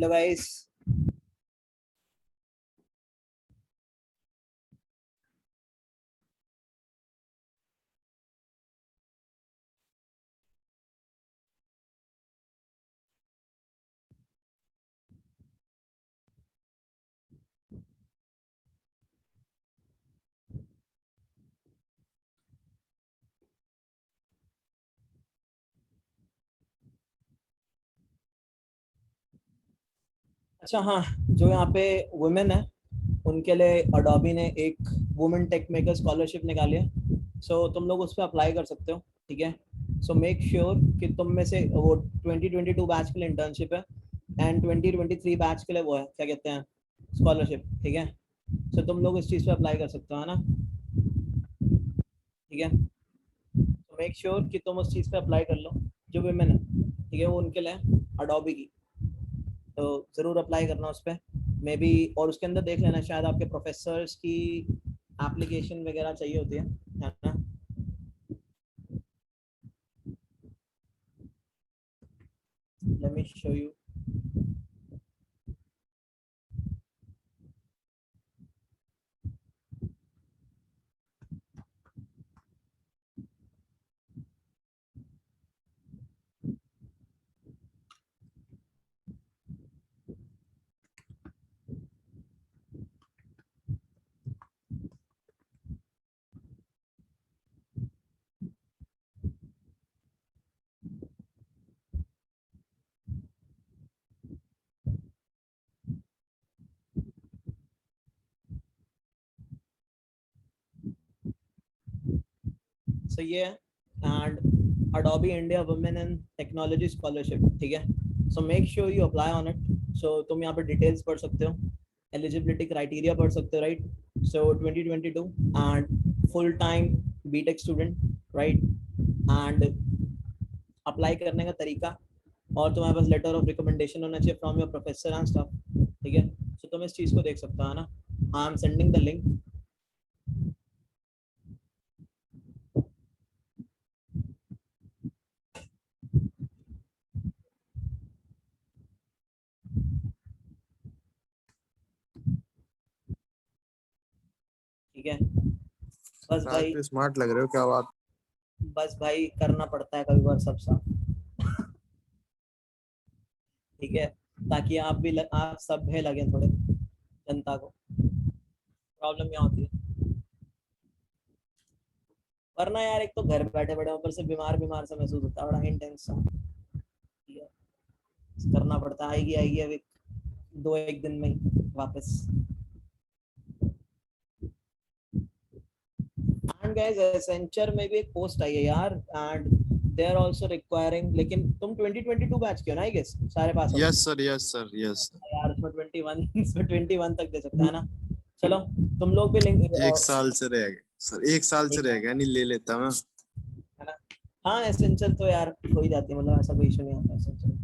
Hello guys. अच्छा हाँ, जो यहाँ पे वुमेन है उनके लिए अडोबी ने एक वुमेन टेक मेकर स्कॉलरशिप निकाली है। सो तुम लोग उस पर अप्लाई कर सकते हो, ठीक है। सो मेक श्योर कि तुम में से वो 2022 बैच के लिए इंटर्नशिप है एंड 2023 बैच के लिए वो है, क्या कहते हैं, स्कॉलरशिप, ठीक है। सो तुम लोग इस चीज़ पे अप्लाई कर सकते हो, है ना, ठीक है। तो मेक श्योर कि तुम उस चीज़ पे अप्लाई कर लो जो वुमेन है, ठीक है, वो उनके लिए अडोबी की। तो ज़रूर अप्लाई करना उस पर मे बी। और उसके अंदर देख लेना, शायद आपके प्रोफेसर्स की एप्लीकेशन वगैरह चाहिए होती है ना। Let me show you. So ये है and Adobe India women in technology scholarship, ठीक है। So make sure you apply on it. So तुम यहाँ पर डिटेल्स पढ़ सकते हो, एलिजिबिलिटी क्राइटेरिया पढ़ सकते हो, right. So 2022 and full time BTech student, right. And apply करने का तरीका, और तुम्हारे पास लेटर ऑफ रिकमेंडेशन होना चाहिए from your professor and staff, ठीक है। सो तुम इस चीज़ को देख सकते हो, है ना। I am sending the link. ठीक है, बस आज भाई, तो स्मार्ट लग रहे हो, क्या बात। बस भाई करना पड़ता है कभी बार सब साथ, ठीक है, ताकि आप भी आप सब भी लगे थोड़े जनता को। प्रॉब्लम क्या होती है, वरना यार एक तो घर बैठे बैठे ऊपर से बीमार बीमार सा महसूस होता है, बड़ा इंटेंस सा, ठीक है। करना पड़ता है, आएगी आएगी अभी दो एक दिन में ही वापस। एंड गाइस एसेंचर में भी एक पोस्ट आई है यार, and they are also requiring, लेकिन तुम 2022 बैच के हो ना, आई गेस सारे pass out. Yes sir, yes sir, yes. यार उसमें 21 इसमें 21 तक दे सकता है ना। चलो तुम लोग भी लिंक, एक साल से रह गए सर, एक साल से एक, रह गया, नहीं ले लेता मैं। है ना। हाँ एसेंशियल तो यार हो ही जाती है, मतलब ऐसा कोई इशू नहीं आता एसेंशियल,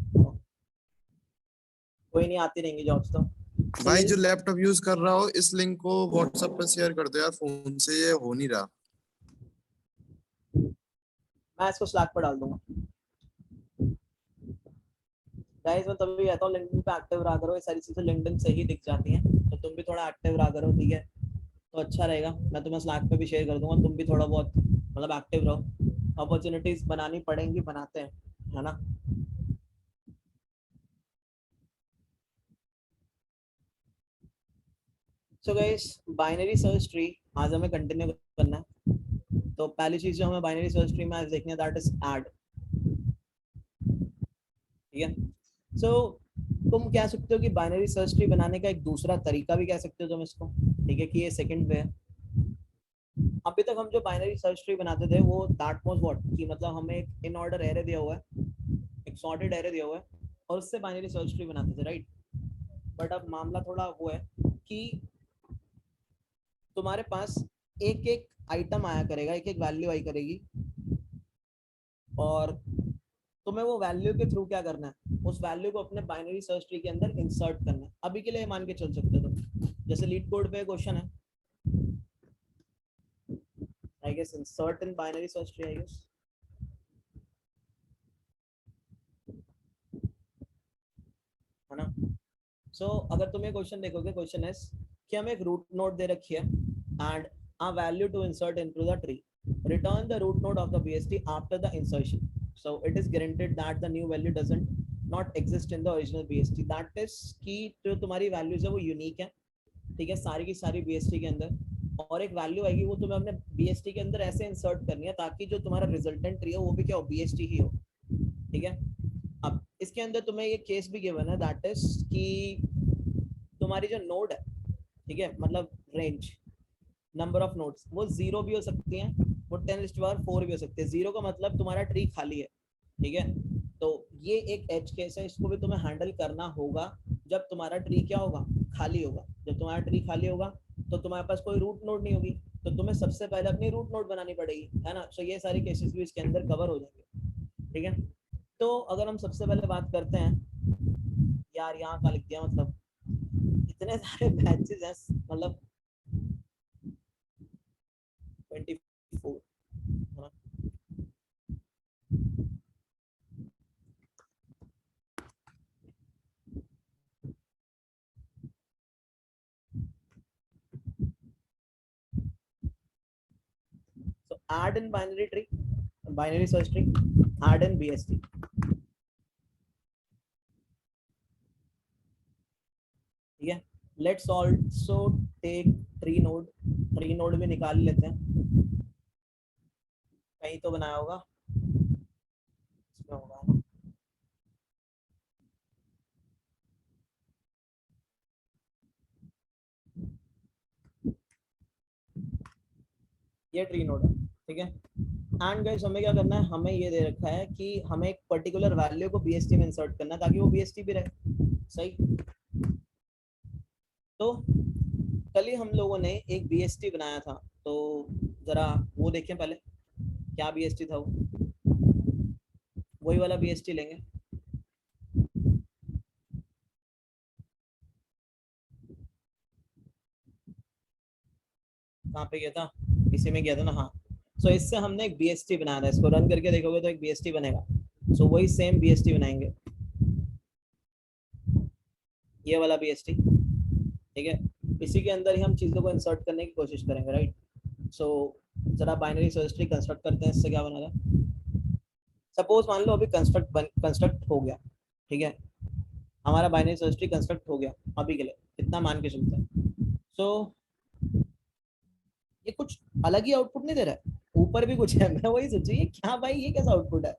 कोई नहीं, आती रहेंगी जॉब्स तो। सो भाई जो लिंक, लैपटॉप यूज कर रहा हो, इस लिंक को व्हाट्सएप पर शेयर कर दो यार, फोन से ये हो नहीं रहा। मैं इसको स्लैक पर डाल दूंगा। गाइस मैं तभी कहता हूँ लिंक्डइन पे एक्टिव रहा करो, ये सारी चीजें लिंक्डइन से ही दिख जाती हैं, तो तुम भी थोड़ा एक्टिव रहा करो, ठीक है। तो अच्छा रहेगा, मैं तुम्हें स्लैक पे भी शेयर कर दूंगा, तुम भी थोड़ा बहुत मतलब एक्टिव रहो। अपॉर्चुनिटीज बनानी पड़ेंगी, बनाते हैं, है ना। So guys binary search tree आज हमें कंटिन्यू करना है। तो पहली चीज जो हमें बाइनरी सर्च ट्री में आज देखनी है, दैट इज ऐड, ठीक है। सो तुम कह सकते हो कि बाइनरी सर्च ट्री बनाने का एक दूसरा तरीका भी कह सकते हो तुम इसको, ठीक है, कि ये सेकंड वे है। अभी तक हम जो बाइनरी सर्च ट्री बनाते थे वो दैट वाज व्हाट, कि मतलब हमें एक इन ऑर्डर एरे दिया हुआ है, एक सॉर्टेड एरे दिया हुआ है, और उससे बाइनरी सर्च ट्री बनाते थे, राइट। बट अब मामला थोड़ा वो है कि तुम्हारे पास एक एक आइटम आया करेगा, एक एक वैल्यू आई करेगी, और तुम्हें वो वैल्यू के थ्रू क्या करना है, उस वैल्यू को अपने बाइनरी सर्च ट्री के अंदर इंसर्ट करना है। अभी के लिए मान के चल सकते हो तुम, जैसे लीड कोड पे क्वेश्चन है, I guess insert in binary search tree, I guess, है ना। सो अगर तुम ये क्वेश्चन देखोगे, क्वेश्चन है कि हमें एक रूट नोड दे रखी है and a value to insert into the tree. Return the root node of the BST after the insertion. So it is guaranteed that the new value doesn't not exist in the original BST. That is कि जो तुम्हारी values है वो unique है, ठीक है, सारी की सारी BST के अंदर, और एक वैल्यू आएगी वो तुम्हें अपने BST के अंदर ऐसे इंसर्ट करनी है ताकि जो तुम्हारा रिजल्टेंट ट्री है वो भी क्या हो, BST ही हो, ठीक है। अब इसके अंदर तुम्हें ये केस भी गिवन है, दैट इज कि तुम्हारी जो नोड है, ठीक है, मतलब रेंज नंबर ऑफ नोड्स वो 0 भी हो सकती हैं, वो 10⁴ भी हो सकती है। 0 का मतलब तुम्हारा ट्री खाली है, ठीक है। तो ये एक एज केस है, इसको भी तुम्हें हैंडल करना होगा जब तुम्हारा ट्री क्या होगा, खाली होगा। जब तुम्हारा ट्री खाली होगा तो तुम्हारे पास कोई रूट नोड नहीं होगी, तो तुम्हें सबसे पहले अपनी रूट नोड बनानी पड़ेगी, है ना। तो ये सारी केसेस भी इसके अंदर कवर हो जाएंगे, ठीक है। तो अगर हम सबसे पहले बात करते हैं, यार यहाँ का लिख दिया, मतलब इतने सारे बैचेस हैं, मतलब 24, है ना। So add in binary tree, binary search tree, add in BST. ठीक है, let's also take tree node, tree node भी निकाल लेते हैं, कहीं तो बनाया होगा, इसमें होगा ना। ये ट्री नोड है, ठीक है। एंड गाइस हमें क्या करना है, हमें ये दे रखा है कि हमें एक पर्टिकुलर वैल्यू को BST में इंसर्ट करना है ताकि वो BST भी रहे, सही। तो कल ही हम लोगों ने एक BST बनाया था, तो जरा वो देखें पहले क्या BST था वो, वही वाला BST लेंगे। कहाँ पे गया था, इसी में गया था ना, हाँ। सो इससे हमने एक BST बनाया था, इसको रन करके देखोगे तो एक BST बनेगा। सो वही सेम BST बनाएंगे, ये वाला BST, ठीक है। इसी के अंदर ही हम चीज़ों को इंसर्ट करने की कोशिश करेंगे, राइट। सो जरा बाइनरी सर्च ट्री कंस्ट्रक्ट करते हैं, इससे क्या बनेगा। सपोज मान लो अभी कंस्ट्रक्ट हो गया, ठीक है, हमारा बाइनरी सर्च ट्री कंस्ट्रक्ट हो गया अभी के लिए, इतना मान के चलते हैं। सो ये कुछ अलग ही आउटपुट नहीं दे रहा है, ऊपर भी कुछ है, मैं वही सोची ये क्या भाई, ये कैसा आउटपुट है।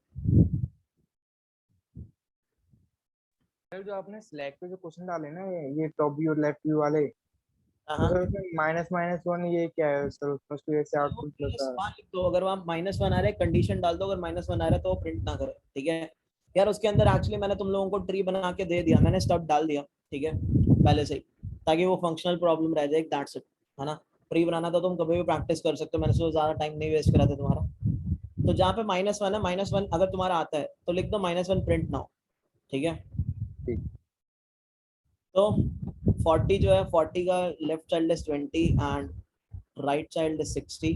सर जो आपने स्लैक पे जो क्वेश्चन डाले ना, ये टॉप व्यू और लेफ्ट व्यू वाले, तो हाँ, सर उसमें -1 ये क्या है सर, उसमें तो ऐसे आउटपुट होता है। तो अगर वहाँ -1 आ रहा है, कंडीशन डाल दो, अगर -1 आ रहा है तो वो प्रिंट ना करे, ठीक है। यार उसके अंदर एक्चुअली मैंने तुम लोगों को ट्री बना के दे दिया, मैंने स्टब डाल दिया, ठीक है, पहले से ही, ताकि वो फंक्शनल प्रॉब्लम रह जाए, दैट्स इट, है ना। ट्री बनाना तो तुम कभी भी प्रैक्टिस कर सकते हो, मैंने तो ज्यादा टाइम नहीं वेस्ट करा था तुम्हारा। तो जहाँ पे -1 है, -1 अगर तुम्हारा आता है तो लिख दो -1 प्रिंट ना हो, ठीक है। ठीक। तो 40 जो है, 40 का left child is 20 and right child is 60,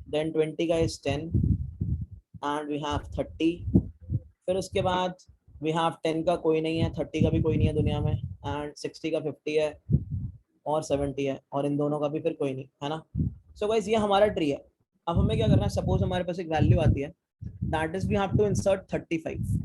then 20 का इज 10 एंड वी हैव 30। फिर उसके बाद वी हैव 10 का कोई नहीं है, 30 का भी कोई नहीं है दुनिया में, एंड 60 का 50 है और 70 है, और इन दोनों का भी फिर कोई नहीं है ना। सो गाइस ये हमारा ट्री है। अब हमें क्या करना है, सपोज हमारे पास एक वैल्यू आती है, that is we have to insert 35।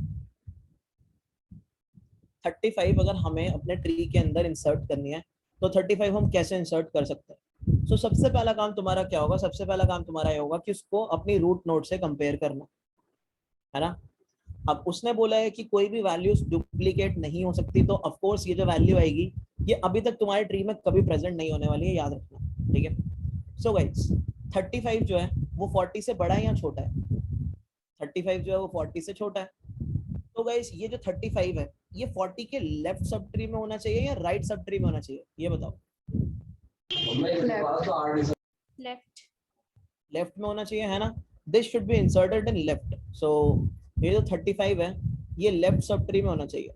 35 अगर हमें अपने ट्री के अंदर इंसर्ट करनी है तो 35 हम कैसे इंसर्ट कर सकते हैं। सो सबसे पहला काम तुम्हारा क्या होगा, सबसे पहला काम तुम्हारा ये होगा कि उसको अपनी रूट नोड से कंपेयर करना, है ना। अब उसने बोला है कि कोई भी वैल्यूज डुप्लीकेट नहीं हो सकती, तो ऑफ कोर्स ये जो वैल्यू आएगी ये अभी तक तुम्हारे ट्री में कभी प्रेजेंट नहीं होने वाली है, याद रखना, ठीक है। सो गाइस 35 जो है वो 40 से बड़ा है या छोटा है, 35 जो है वो 40 से छोटा है। तो गाइस ये जो 35 है ये 40 के लेफ्ट सब ट्री में होना चाहिए या राइट सब ट्री में होना चाहिए, ये बताओ। लेफ्ट लेफ्ट में होना चाहिए, है ना। This should be inserted in left. So ये जो 35 है ये लेफ्ट सब ट्री में होना चाहिए,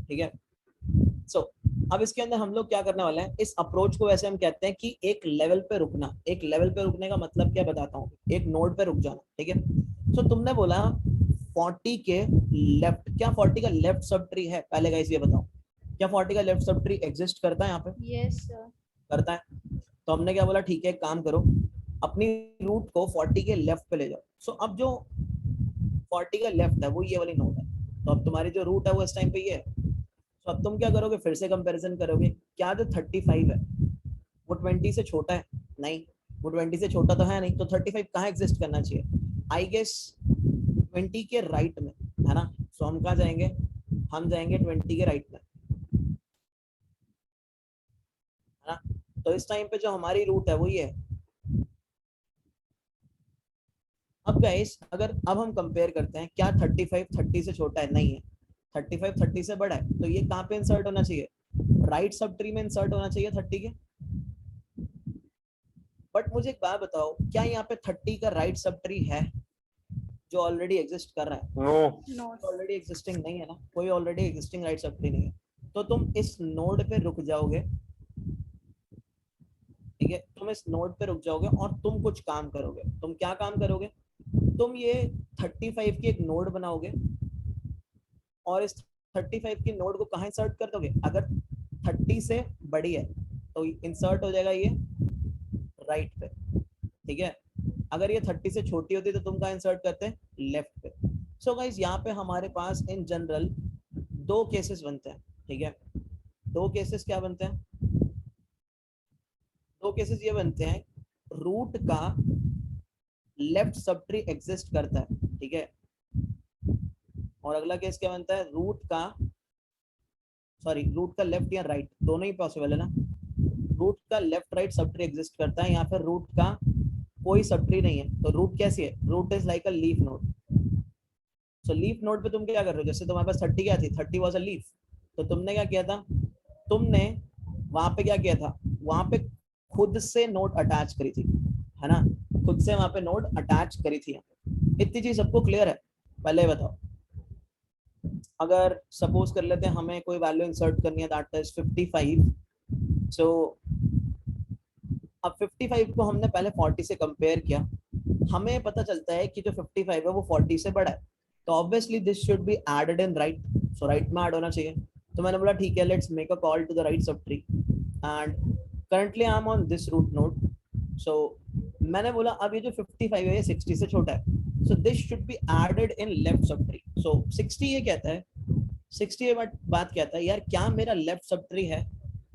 ठीक है। सो अब इसके अंदर हम लोग क्या करने वाले हैं, इस अप्रोच को वैसे हम कहते हैं कि एक लेवल पे रुकना। एक लेवल पे रुकने का मतलब क्या बताता हूँ, एक नोड पे रुक जाना, ठीक है। सो तुमने बोला 40 के लेफ्ट, क्या 40 का लेफ्ट सब ट्री है, पहले गाइस ये बताओ। क्या 40 का लेफ्ट सब ट्री एग्जिस्ट करता है यहाँ पे? Yes, sir. करता है। तो हमने क्या बोला, ठीक है एक काम करो, अपनी रूट को 40 के लेफ्ट पे ले जाओ। सो अब जो 40 का लेफ्ट है वो ये वाली नोड है, तो अब तुम्हारी जो रूट है वो इस टाइम पे ये है। तो अब तुम क्या करोगे, फिर से कंपैरिजन करोगे, क्या जो 35 है वो 20 से छोटा है? नहीं, वो 20 से छोटा तो है नहीं, तो 35 कहाँ एग्जिस्ट करना चाहिए? आई गेस 20 के राइट में, है ना? सो हम कहाँ जाएंगे, हम जाएंगे 20 के राइट में, है ना? तो इस टाइम पे जो हमारी रूट है वो ये है। अब गाइस अगर अब हम कंपेयर करते हैं, क्या 35 30 से छोटा है? नहीं है। 35 30 से बड़ा है, तो ये कहाँ पे इंसर्ट होना चाहिए? राइट सब ट्री में इंसर्ट होना चाहिए 30 के। बट मुझे एक बात बताओ, क्या यहाँ पे 30 का राइट सब ट्री है जो ऑलरेडी एग्जिस्ट कर रहा है? No, No. ऑलरेडी एग्जिस्टिंग नहीं है ना, कोई already existing right sub tree नहीं है। तो तुम इस नोड पे रुक जाओगे, ठीक है? तुम इस नोड पे रुक जाओगे और तुम कुछ काम करोगे। तुम क्या काम करोगे? तुम ये 35 की एक नोड बनाओगे और इस 35 की नोड को कहाँ इंसर्ट कर दोगे? अगर 30 से बड़ी है तो इंसर्ट हो जाएगा ये राइट पे, ठीक है? अगर ये 30 से छोटी होती तो तुम कहाँ इंसर्ट करते? लेफ्ट पे। सो गाइस यहाँ पे हमारे पास इन जनरल दो केसेस बनते हैं, ठीक है? दो केसेस क्या बनते हैं? दो केसेस ये बनते हैं, रूट का लेफ्ट सब ट्री एग्जिस्ट करता है, ठीक है? और अगला केस क्या बनता है, रूट का लेफ्ट या राइट, दोनों ही पॉसिबल है ना? रूट का left right sub tree exist करता है, या फिर रूट का कोई सब ट्री नहीं है। तो रूट कैसी है? Root is like a leaf node. So leaf node पे तुम क्या कर रहे हो, जैसे तुम्हारे पास 30 क्या थी, 30 वाज अ लीफ, तो तुमने क्या किया था, तुमने वहां पे क्या किया था, वहां पे खुद से नोड अटैच करी थी, है ना? खुद से वहां पे नोड अटैच करी थी। इतनी चीज सबको क्लियर है? पहले बताओ, अगर सपोज कर लेते हैं हमें कोई वैल्यू इंसर्ट करनी है, दैट इज 55। सो अब 55 को हमने पहले 40 से कंपेयर किया, हमें पता चलता है कि जो 55 है वो 40 से बड़ा है, तो obviously this should be added in right. So right में ऐड होना चाहिए। तो मैंने बोला ठीक है, let's make a call to the right sub tree and currently I am on this root node. So मैंने बोला अब ये जो 55 है ये 60 से छोटा है, so this should be added in left sub tree. So 60 ये कहता है, 60 ये बात कहता है यार क्या मेरा लेफ्ट सब ट्री है?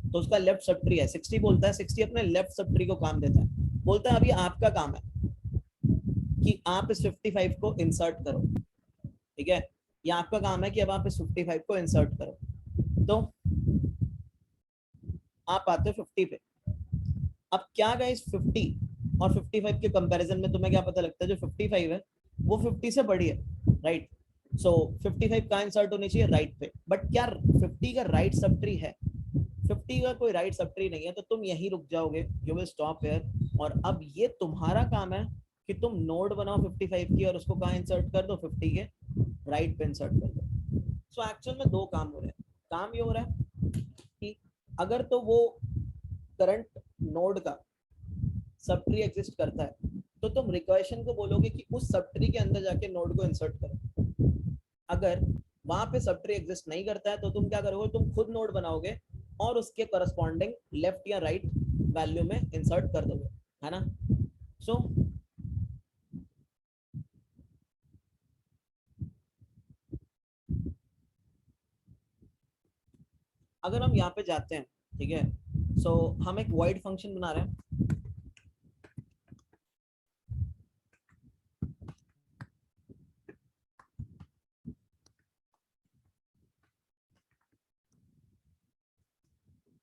तो उसका लेफ्ट सब ट्री है, 60 बोलता है, 60 अपने लेफ्ट सब ट्री को काम देता है, बोलता है अभी आपका काम है कि आप इस 55 को इंसर्ट करो, ठीक है? ये आपका काम है कि अब आप इस 55 को इंसर्ट करो। तो आप आते हो 50 पे। अब क्या गाइस 50 और 55 के कंपैरिजन में तुम्हें क्या पता लगता है, जो 55 है वो 50 से बड़ी है, राइट? सो 55 कहाँ इंसर्ट होनी चाहिए? राइट पे। बट क्या 50 का राइट सब ट्री है? 50 का कोई राइट सब ट्री नहीं है, तो तुम यहीं रुक जाओगे, यू विल स्टॉप हियर। और अब ये तुम्हारा काम है कि तुम नोड बनाओ 55 की और उसको कहाँ इंसर्ट कर दो? 50 के राइट पे इंसर्ट कर दो। सो एक्चुअल में दो काम हो रहे हैं। काम ये हो रहा है कि अगर तो वो करंट नोड का सब ट्री एग्जिस्ट करता है, तो तुम रिकर्शन को बोलोगे कि उस सब ट्री के अंदर जाके नोड को इंसर्ट करो। अगर वहां पे सब ट्री एग्जिस्ट नहीं करता है तो तुम क्या करोगे, तुम खुद नोड बनाओगे और उसके करस्पॉन्डिंग लेफ्ट या राइट वैल्यू में इंसर्ट कर दोगे, है ना? सो अगर हम यहाँ पे जाते हैं, ठीक है? सो हम एक वॉइड फंक्शन बना रहे हैं,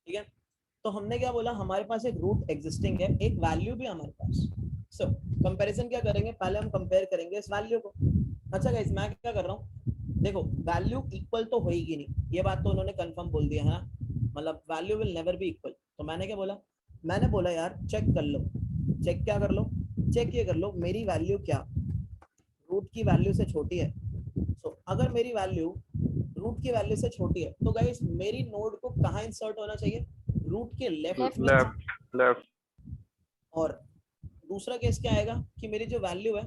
ठीक है? तो हमने क्या बोला, हमारे पास एक रूट एग्जिस्टिंग है, एक वैल्यू भी हमारे पास। सो कंपैरिजन क्या करेंगे, पहले हम कंपेयर करेंगे इस वैल्यू को। अच्छा गाइस मैं क्या कर रहा हूँ, देखो वैल्यू इक्वल तो होएगी नहीं, ये बात तो उन्होंने कंफर्म बोल दिया है ना, मतलब value will never be equal. तो मैंने क्या बोला, मैंने बोला यार चेक कर लो, चेक क्या कर लो, चेक ये कर लो मेरी वैल्यू क्या रूट की वैल्यू से छोटी है। सो अगर मेरी वैल्यू रूट की वैल्यू से छोटी है तो गाइस मेरी नोड को कहाँ इंसर्ट होना चाहिए? रूट के लेफ्ट में। लेफ्ट। और दूसरा केस क्या आएगा कि मेरी जो वैल्यू है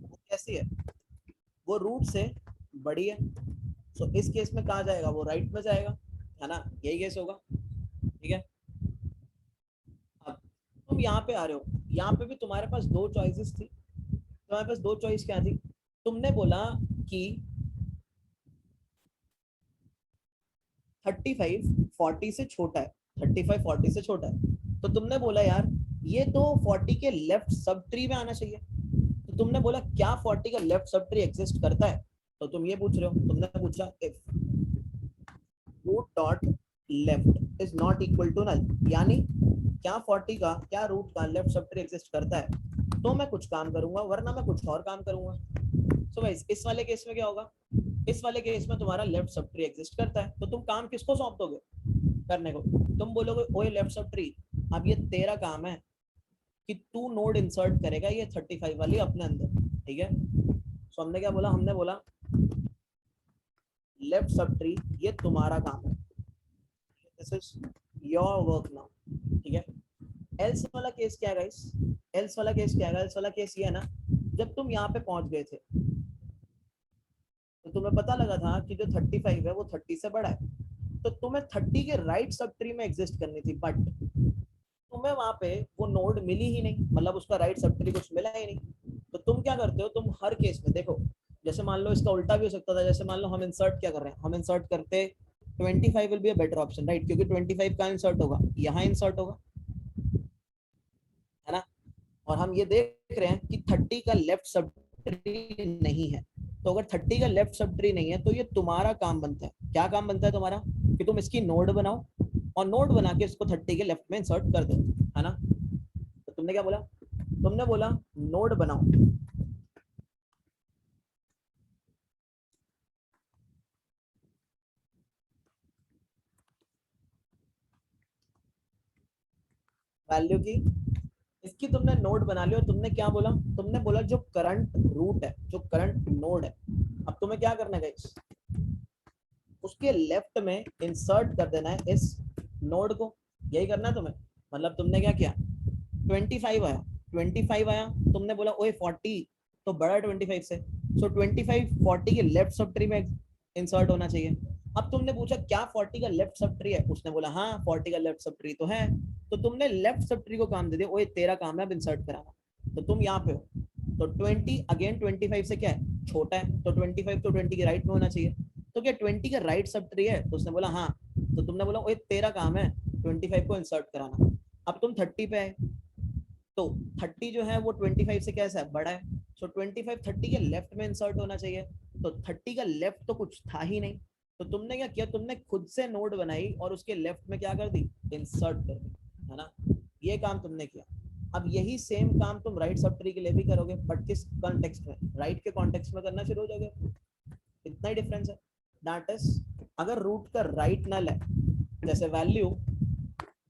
वो कैसी है, वो रूट से बड़ी है, सो इस केस में कहाँ जाएगा, वो राइट में जाएगा, है ना, यही केस होगा, ठीक है। अब तुम यहाँ पे आ रहे हो, यहाँ पे भी तुम्हारे पास दो चॉइसेस थी, तुम्हारे पास दो चॉइस क्या थी, तुमने बोला कि 35 40 से छोटा है, 35 40 से छोटा है, तो तुमने बोला यार ये तो 40 के लेफ्ट सब ट्री में आना चाहिए, तो तुमने बोला क्या 40 का लेफ्ट सब ट्री एग्जिस्ट करता है, तो तुम ये पूछ रहे हो, तुमने पूछा if root dot left is not equal to null, यानी क्या 40 का, क्या रूट का लेफ्ट सब ट्री एग्जिस्ट करता है, तो मैं कुछ काम करूंगा वरना मैं कुछ और काम करूंगा। सो गाइस इस वाले केस में क्या होगा, इस वाले केस में तुम्हारा लेफ्ट सब ट्री एग्जिस्ट करता है, तो तुम काम किसको सौंप दोगे करने को, तुम बोलोगे ओए लेफ्ट सब ट्री अब ये तेरा काम है कि तू नोड इंसर्ट करेगा ये 35 वाली अपने अंदर, ठीक है। सो हमने क्या बोला, हमने बोला लेफ्ट सब ट्री ये तुम्हारा काम है, this is your work now, ठीक है। एल्स वाला केस क्या है गाइस, एल्स वाला केस क्या है, एल्स वाला केस ये है ना, जब तुम यहाँ पे पहुंच गए थे तो तुम्हें पता लगा था कि जो 35 है वो 30 से बड़ा है, तो तुम्हें 30 के राइट सब ट्री में एग्जिस्ट करनी थी, बट तुम्हें वहां पे वो नोड मिली ही नहीं, मतलब उसका राइट सब ट्री कुछ मिला ही नहीं, तो तुम क्या करते हो, तुम हर केस में देखो, जैसे मान लो इसका उल्टा भी हो सकता था, जैसे मान लो हम इंसर्ट क्या कर रहे हैं, हम इंसर्ट करते 25 will be a better option, right, क्योंकि 25 का इंसर्ट होगा यहाँ इंसर्ट होगा, है ना, और हम ये देख रहे हैं कि 30 का लेफ्ट सब ट्री नहीं है, तो अगर 30 का लेफ्ट सब ट्री नहीं है तो ये तुम्हारा काम बनता है, क्या काम बनता है तुम्हारा, कि तुम इसकी नोड बनाओ और नोड बना के इसको 30 के लेफ्ट में इंसर्ट कर दो, है ना। तो तुमने क्या बोला, तुमने बोला नोड बनाओ, वैल्यू की इसकी तुमने नोड बना ली, और तुमने क्या बोला, तुमने बोला जो करंट रूट है, जो करंट नोड है, अब तुम्हें क्या करना है गाइस, उसके लेफ्ट में इंसर्ट कर देना है इस नोड को, यही करना है तुम्हें, मतलब तुमने क्या किया 25 आया, 25 आया, तुमने बोला ओए 40 तो बड़ा 25 से, सो 25 40 के लेफ्ट सब ट्री में इंसर्ट होना चाहिए। अब तुमने पूछा क्या 40 का लेफ्ट सब ट्री है, उसने बोला हाँ 40 का लेफ्ट सब ट्री तो है, तो तुमने लेफ्ट सब ट्री को काम दे दिया, ओए तेरा काम है अब इंसर्ट कराना, तो तुम यहाँ पे हो, तो 20 अगेन 25 से क्या है छोटा है, तो 25 तो 20 के राइट में होना चाहिए, तो क्या 20 का राइट सब ट्री है, तो उसने बोला हाँ, तो तुमने बोला ओए तेरा काम है 25 को इंसर्ट कराना, अब तुम 30 पे आए, तो 30 जो है वो 25 से कैसा है बड़ा है, सो 25 30 के लेफ्ट में इंसर्ट होना चाहिए, तो 30 का लेफ्ट तो कुछ था ही नहीं, तो तुमने क्या किया, तुमने खुद से नोड बनाई और उसके लेफ्ट में क्या कर दी, इंसर्ट कर दी, है ना, ये काम तुमने किया। अब यही सेम काम तुम राइट सब ट्री के लिए भी करोगे, बट किस कॉन्टेक्स्ट में, राइट के कॉन्टेक्स्ट में करना शुरू हो जाओगे, इतना ही डिफरेंस है, दैट इज अगर रूट का राइट नल है, जैसे वैल्यू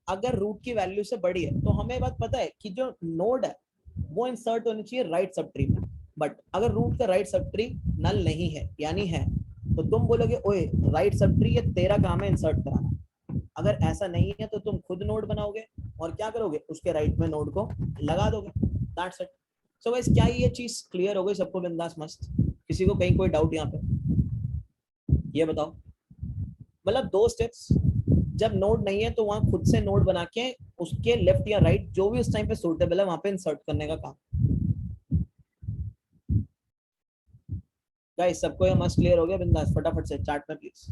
अगर रूट की वैल्यू से बड़ी है, तो हमें बात पता है कि जो नोड है वो इंसर्ट होनी चाहिए राइट सब ट्री में, बट अगर रूट का राइट सब ट्री नल नहीं है यानी है, तो तुम बोलोगे ओए राइट सब ट्री ये तेरा काम है इंसर्ट कराना, अगर ऐसा नहीं है तो तुम खुद नोड बनाओगे और क्या करोगे, उसके राइट में नोड को लगा दोगे, दैट्स इट। सो गाइस क्या ये चीज क्लियर हो गई सबको, बिंदास मस्त, किसी को कहीं कोई डाउट यहाँ पे, ये बताओ, मतलब दो स्टेप्स, जब नोड नहीं है तो वहां खुद से नोड बना के उसके लेफ्ट या राइट जो भी उस टाइम पे सूटेबल है वहां पे इंसर्ट करने का काम। गाइस सबको ये मस्त क्लियर हो गया, बिंदास फटाफट से चैट में प्लीज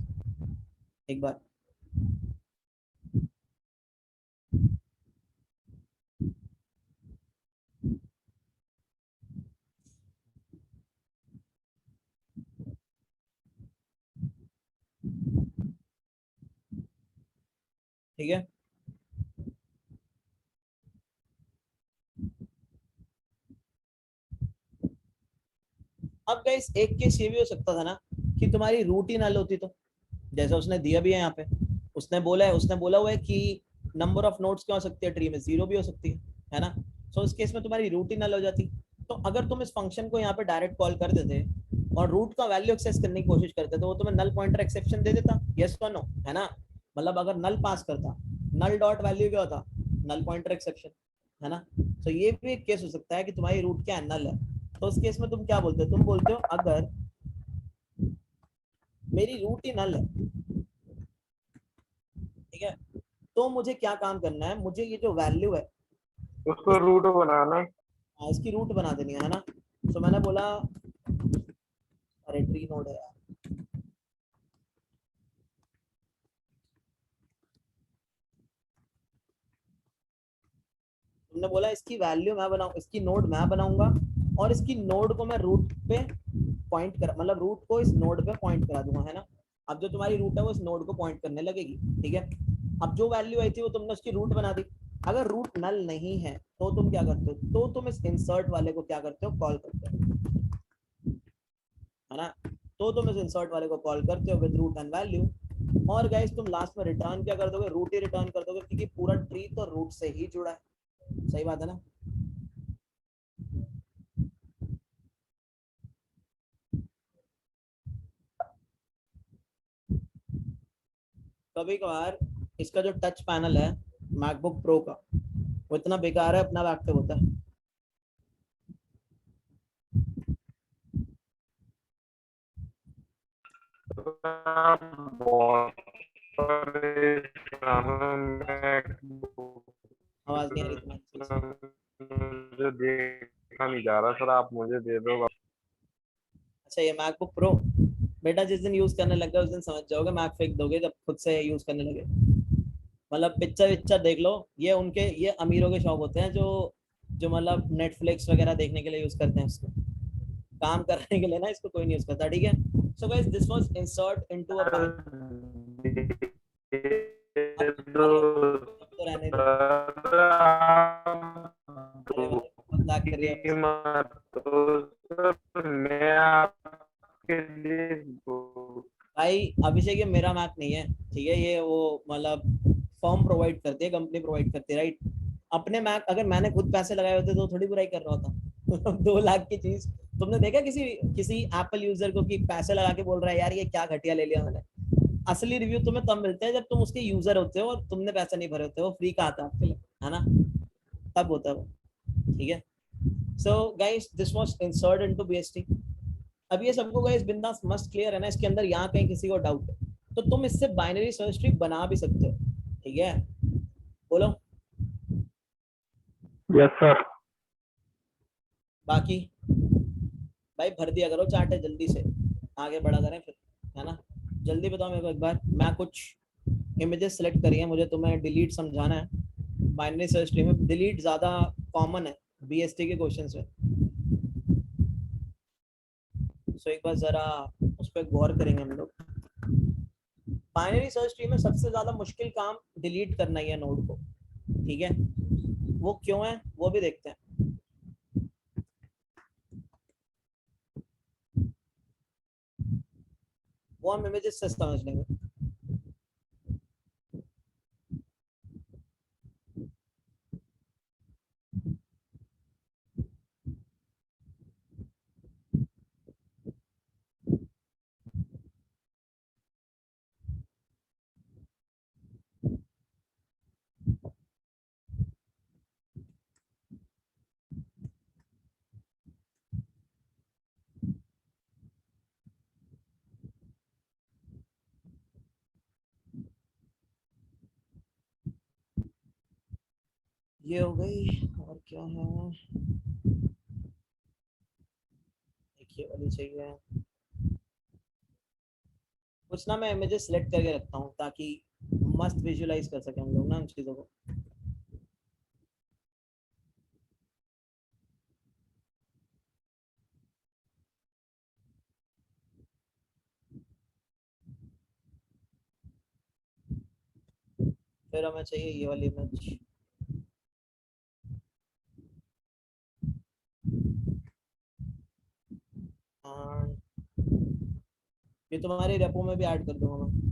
एक बार। ठीक है, अब गाइस एक केस ये भी हो सकता था ना कि तुम्हारी रूट ही नल होती, तो जैसे उसने दिया भी है यहाँ पे, उसने बोला हुआ है कि नंबर ऑफ नोड्स क्या हो सकती है ट्री में, 0 भी हो सकती है ना, सो इस केस में तुम्हारी रूट ही नल हो जाती, तो अगर तुम इस फंक्शन को यहाँ पे डायरेक्ट कॉल कर देते और रूट का वैल्यू एक्सेस करने की कोशिश करते तो वो तुम्हें नल पॉइंटर एक्सेप्शन दे देता, यस और नो, है ना, मतलब अगर नल पास करता, नल डॉट वैल्यू क्या होता, नल पॉइंटर एक्सेप्शन, है ना, तो ये भी एक केस हो सकता है कि तुम्हारी रूट क्या है, नल है, तो उस केस में तुम क्या बोलते हो, तुम बोलते हो अगर मेरी रूट ही नल है, ठीक है। तो मुझे क्या काम करना है, मुझे ये जो वैल्यू है उसको रूट बनाना है। इसकी रूट बना देनी है ना। तो मैंने बोला, अरे ट्री नोड है यार, तुमने बोला इसकी वैल्यू मैं बनाऊं, इसकी नोड मैं बनाऊंगा, और इसकी नोड को मैं रूट पे पॉइंट कर, मतलब रूट को इस नोड पे पॉइंट करा दूंगा, है ना। अब जो तुम्हारी रूट है वो इस नोड को पॉइंट करने लगेगी, ठीक है। अब जो वैल्यू आई थी वो तुमने उसकी रूट बना दी। अगर रूट नल नहीं है तो तुम क्या करते हो, तो तुम इस इंसर्ट वाले को क्या करते हो, कॉल करते हो, है ना। तो तुम इस इंसर्ट वाले को कॉल करते हो विद रूट एंड वैल्यू। और गाइस तुम लास्ट में रिटर्न क्या कर दोगे, रूट ही रिटर्न कर दोगे, क्योंकि पूरा ट्री तो रूट से ही जुड़ा है। सही बात है ना। कभी कभार इसका जो टच पैनल है मैकबुक प्रो का, वो इतना बेकार है, अपना एक्टिव होता है। बहुत परेशान आवाज नहीं आ रही तुम्हारी सही से। मुझे देखा नहीं जा रहा सर, आप मुझे दे दो। अच्छा ये मैकबुक प्रो, बेटा जिस दिन यूज करने लग गए उस दिन समझ जाओगे, मैक फेंक दोगे जब खुद से यूज करने लगे। मतलब पिक्चर विक्चर देख लो, ये उनके, ये अमीरों के शौक होते हैं, जो जो मतलब नेटफ्लिक्स वगैरह देखने के लिए यूज करते हैं उसको, काम करने के लिए ना इसको कोई नहीं यूज करता, ठीक है। So guys this was insert into a binary. अब तुम्हारी अब तो रहने दो, अरे भाई बहुत लाग कर रही है बस। मैं आपके लिए भाई अभिषेक ये मेरा मैक नहीं है, ठीक है, ये वो मतलब फर्म प्रोवाइड करती है, कंपनी प्रोवाइड करती है, राइट। अपने मैक अगर मैंने खुद पैसे लगाए होते तो थोड़ी बुराई कर रहा होता। 2 लाख की चीज, तुमने देखा किसी किसी एप्पल यूजर को कि पैसे लगा के बोल रहा है यार ये क्या घटिया ले लिया मैंने। असली रिव्यू तुम्हें तब मिलते हैं जब तुम उसके यूजर होते हो और तुमने पैसे नहीं भरे होते, वो फ्री का आता है आपके लिए, है ना, तब होता है वो, ठीक है। So guys this was insert into BST. अब ये सबको गाइस बिंदास मस्त क्लियर है ना, इसके अंदर यहाँ कहीं किसी को डाउट है तो तुम इससे बाइनरी सर्च ट्री बना भी सकते हो, ठीक है। बोलो। Yes sir. बाकी भाई भर दिया करो चार्ट जल्दी से, आगे बढ़ा करें फिर, है ना। जल्दी बताओ मेरे को एक बार, मैं कुछ इमेजेस सेलेक्ट करी है, मुझे तुम्हें डिलीट समझाना है। बाइनरी सर्च ट्री में डिलीट ज्यादा कॉमन है बीएसटी के क्वेश्चंस में। सो एक बार जरा उस पर गौर करेंगे हम लोग। बाइनरी सर्च ट्री में सबसे ज्यादा मुश्किल काम डिलीट करना ही है नोड को, ठीक है। वो क्यों है वो भी देखते हैं। वो हम इमेजेस से समझ लेंगे। ये हो गई, और क्या है, देखिए वाली चाहिए कुछ ना, मैं इमेजेस सिलेक्ट करके रखता हूँ ताकि मस्त विजुअलाइज कर सके हम लोग ना उन चीज़ों को। फिर हमें चाहिए ये वाली इमेज, हाँ ये तुम्हारे रेपो में भी ऐड कर दूंगा मैं।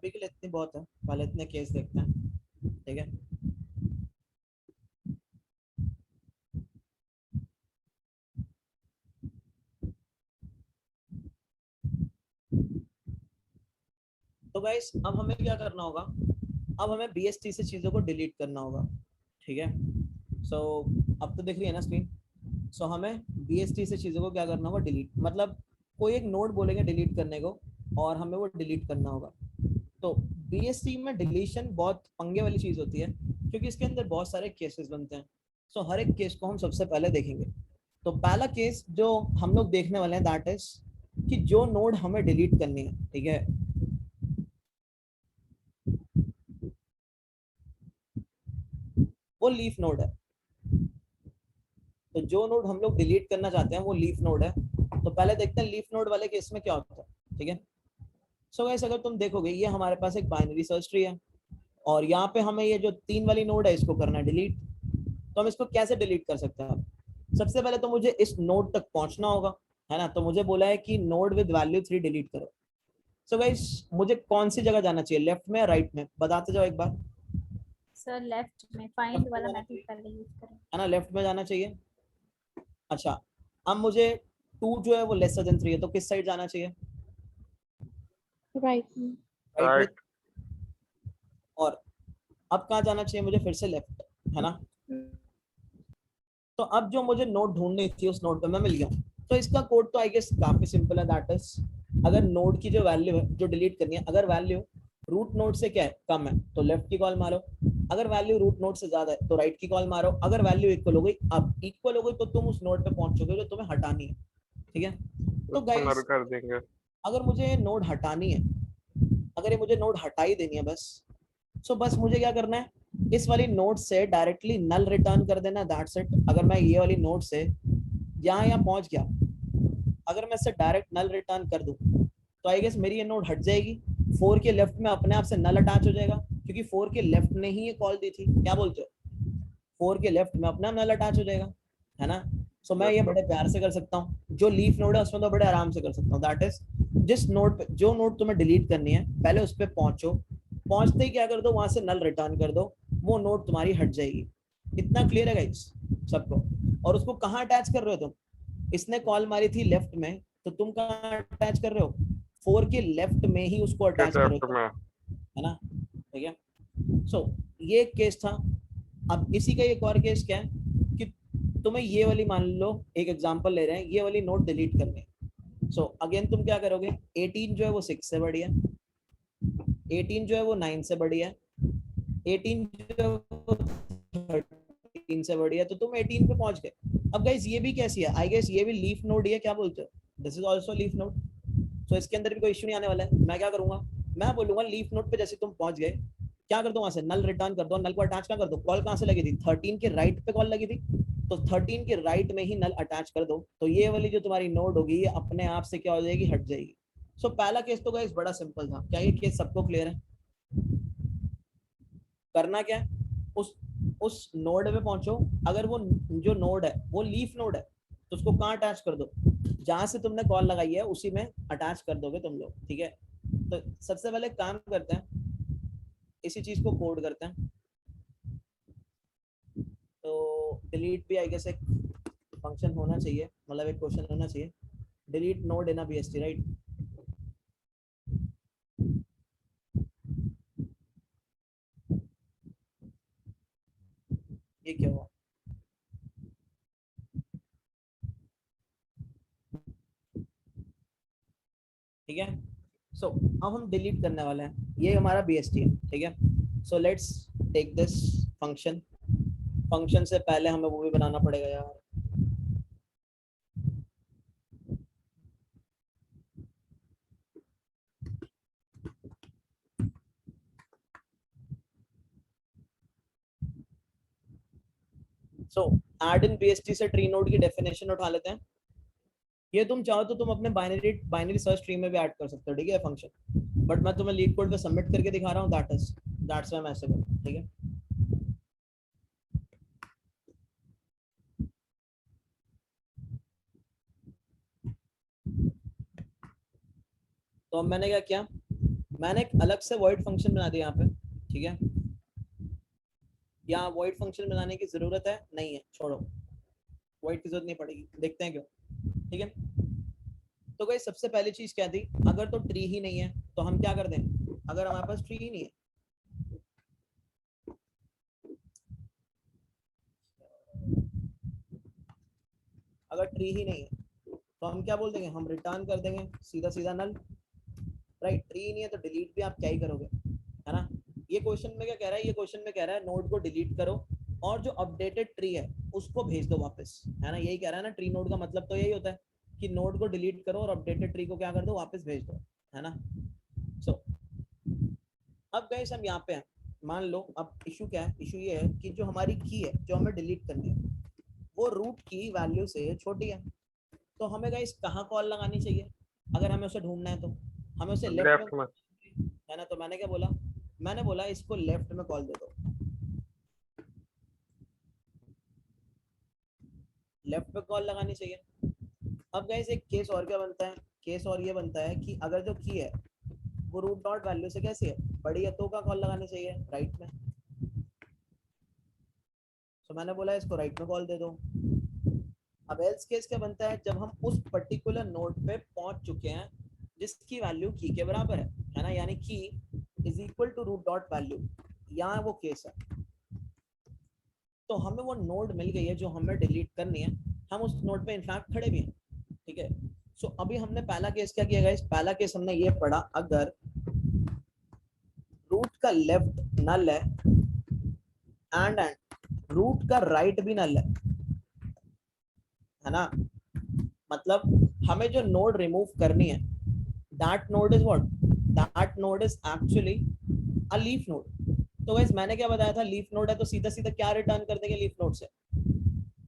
अभी के लिए इतनी बहुत है, पहले इतने केस देखते हैं, ठीक है। तो गाइस अब हमें क्या करना होगा, अब हमें BST से चीज़ों को डिलीट करना होगा, ठीक है। सो अब तो दिख रही है ना स्क्रीन। सो हमें BST से चीज़ों को क्या करना होगा, डिलीट, मतलब कोई एक नोड बोलेंगे डिलीट करने को और हमें वो डिलीट करना होगा। तो BST में डिलीशन बहुत पंगे वाली चीज़ होती है क्योंकि इसके अंदर बहुत सारे केसेस बनते हैं। सो हर एक केस को हम सबसे पहले देखेंगे। तो पहला केस जो हम लोग देखने वाले हैं दैट इज कि जो नोड हमें डिलीट करनी है, ठीक है, वो लीफ नोड है। तो जो नोड हम लोग डिलीट करना चाहते हैं वो लीफ नोड है। तो पहले देखते हैं लीफ नोड वाले केस में क्या होता है, ठीक है। सो गाइस अगर तुम देखोगे ये हमारे पास एक बाइनरी सर्च ट्री है और यहाँ पे हमें ये जो 3 वाली नोड है इसको करना है डिलीट। तो हम इसको कैसे डिलीट कर सकते हैं? सबसे पहले तो मुझे इस नोड तक पहुंचना होगा, है ना। तो मुझे बोला है कि नोड विद वैल्यू 3 डिलीट करो। सो गाइस मुझे कौन सी जगह जाना चाहिए, लेफ्ट में या राइट में, बताते जाओ एक बार। सर लेफ्ट में फाइंड वाला मेथड पहले यूज करें। है ना, लेफ्ट में जाना चाहिए। अच्छा, अब मुझे 2 जो है वो लेसर देन 3 है, तो किस साइड जाना चाहिए? राइट में। राइट में। राइट। और अब कहाँ जाना चाहिए मुझे, फिर से लेफ्ट, है ना। तो अब जो मुझे नोड ढूंढनी थी उस नोड पे मैं मिल गया। तो इसका कोड तो आई गेस काफी सिंपल है, दैट इज अगर नोड की जो वैल्यू है जो डिलीट करनी है, अगर वैल्यू रूट नोड से क्या है कम है तो लेफ्ट की कॉल मारो, अगर वैल्यू रूट नोड से ज्यादा है तो राइट की कॉल मारो, अगर वैल्यू इक्वल हो गई, अब इक्वल हो गई तो तुम उस नोड पे पहुंचोगे जो तुम्हें हटानी है, ठीक है। तो उसको नल गाइस कर देंगे। अगर मुझे नोड हटानी है, अगर ये मुझे नोड हटा ही देनी है बस, सो बस मुझे क्या करना है, इस वाली नोड से डायरेक्टली नल रिटर्न कर देना, दैट्स इट। अगर मैं ये वाली नोड से यहाँ पहुंच गया, अगर मैं इससे डायरेक्ट नल रिटर्न कर दूं तो आई गेस मेरी ये नोड हट जाएगी। 4 के लेफ्ट में अपने आप से नल अटैच हो जाएगा क्योंकि 4 के लेफ्ट ने ही ये कॉल दी थी, क्या बोलते हो? 4 के लेफ्ट में अपना नल अटैच हो जाएगा, है ना। सो मैं यस ये सर। बड़े प्यार से कर सकता हूँ, जो लीफ नोड है उसमें तो बड़े आराम से कर सकता हूँ। दैट इज जिस नोड पे जो नोड तुम्हें डिलीट करनी है पहले उस पर पहुंचो, पहुंचते ही क्या कर दो, वहां से नल रिटर्न कर दो, वो नोड तुम्हारी हट जाएगी। इतना क्लियर है गाइस सबको? और उसको कहाँ अटैच कर रहे हो तुम, इसने कॉल मारी थी लेफ्ट में, तो तुम कहाँ अटैच कर रहे हो? 4 के लेफ्ट में ही उसको के अटैच करो, लेफ्ट में। है ना। ठीक है। सो ये एक केस था। अब इसी का एक और केस क्या है कि तुम्हें ये वाली, मान लो एक एग्जांपल ले रहे हैं, ये वाली नोट डिलीट करनी है। सो अगेन तुम क्या करोगे, 18 जो है वो 6 से बड़ी है, 18 जो है वो 9 से बड़ी है, 18 जो है वो 13 से बड़ी है, तो तुम 18 पे पहुंच गए। अब गाइस ये भी कैसी है, आई गेस ये भी लीफ नोड ही है, क्या बोलते हो? This is also leaf node. So इसके अंदर भी कोई इश्यू नहीं आने वाला है। मैं क्या करूंगा, मैं बोलूंगा लीफ नोड पे जैसे तुम पहुंच गए, क्या कर दो, वहां से नल रिटर्न कर दो, नल को अटैच क्या कर दो, कॉल कहां से लगी थी, 13 के राइट पे कॉल लगी थी, तो 13 के राइट में ही नल अटैच कर दो, तो ये वाली जो तुम्हारी नोड होगी ये अपने आप से क्या हो जाएगी, हट जाएगी। सो पहला केस तो गाइस बड़ा सिंपल था, क्या ये केस सबको क्लियर है? करना क्या है, उस नोड पे पहुंचो, अगर वो जो नोड है वो लीफ नोड है तो उसको कहाँ अटैच कर दो, जहां से तुमने कॉल लगाई है उसी में अटैच कर दोगे तुम लोग, ठीक है। तो सबसे पहले काम करते हैं, इसी चीज को कोड करते हैं। तो डिलीट भी आई गेस एक फंक्शन होना चाहिए, मतलब एक क्वेश्चन होना चाहिए, delete node in a BST, right. ये क्या हुआ, ठीक है। सो अब हम डिलीट करने वाले हैं, ये हमारा BST है, ठीक है। So let's take this function. Function से पहले हमें वो भी बनाना पड़ेगा यार। सो ऐड इन BST से ट्री नोड की डेफिनेशन उठा लेते हैं। ये तुम चाहो तो तुम अपने बाइनरी सर्च ट्री में भी ऐड कर सकते हो, ठीक है, फंक्शन। बट मैं तुम्हें लीड कोड पे सबमिट करके दिखा रहा हूँ, दैट्स व्हाई मैं ऐसे करूँ, ठीक है। तो अब मैंने क्या किया, मैंने एक अलग से void फंक्शन बना दिया यहाँ पे, ठीक है। यहाँ void फंक्शन बनाने की जरूरत है नहीं है, छोड़ो, void की जरूरत नहीं पड़ेगी, देखते हैं क्यों, ठीक है। तो गाइस सबसे पहली चीज क्या थी, अगर तो ट्री ही नहीं है तो हम क्या कर दें, अगर हमारे पास ट्री ही नहीं है, अगर ट्री ही नहीं है तो हम क्या बोल देंगे, हम रिटर्न कर देंगे सीधा सीधा नल, राइट। ट्री नहीं है तो डिलीट भी आप क्या ही करोगे, है ना। ये क्वेश्चन में क्या कह रहा है, ये क्वेश्चन में कह रहा है नोड को डिलीट करो और जो अपडेटेड ट्री है उसको भेज दो वापस, है ना। यही कह रहा है ना, ट्री नोड का मतलब तो यही होता है कि नोड को डिलीट करो और अपडेटेड ट्री को क्या कर दो, वापस भेज दो, है ना। सो अब गाइस हम यहाँ पे हैं, मान लो अब इशू क्या है, इशू ये है कि जो हमारी की है जो हमें डिलीट करनी है वो रूट की वैल्यू से छोटी है, तो हमें गाइस कहाँ कॉल लगानी चाहिए, अगर हमें उसे ढूंढना है तो हमें उसे लेफ्ट में, है ना। तो मैंने क्या बोला, मैंने बोला इसको लेफ्ट में कॉल दे दो, लेफ्ट पे कॉल लगानी चाहिए। अब गाइस एक केस और क्या बनता है, केस और ये बनता है कि अगर जो की है वो रूट डॉट वैल्यू से कैसी है, बड़ी है, तो का कॉल लगानी चाहिए राइट में। तो मैंने बोला इसको राइट में कॉल दे दो। अब एल्स केस क्या बनता है, जब हम उस पर्टिकुलर नोड पे पहुंच चुके हैं जिसकी वैल्यू की के बराबर है ना, यानी की is equal to root dot value, यहाँ वो केस है। तो हमें वो नोड मिल गई है जो हमें डिलीट करनी है, हम उस नोड पे इनफैक्ट खड़े भी हैं, ठीक है। सो अभी हमने पहला केस क्या किया गाइस, पहला केस हमने ये पढ़ा, अगर रूट का लेफ्ट नल है एंड रूट का राइट भी नल है ना, मतलब हमें जो नोड रिमूव करनी है that node is what, that node is actually a leaf node. तो गाइस मैंने क्या बताया था, लीफ नोड है तो सीधा सीधा क्या रिटर्न कर देंगे लीफ नोड से,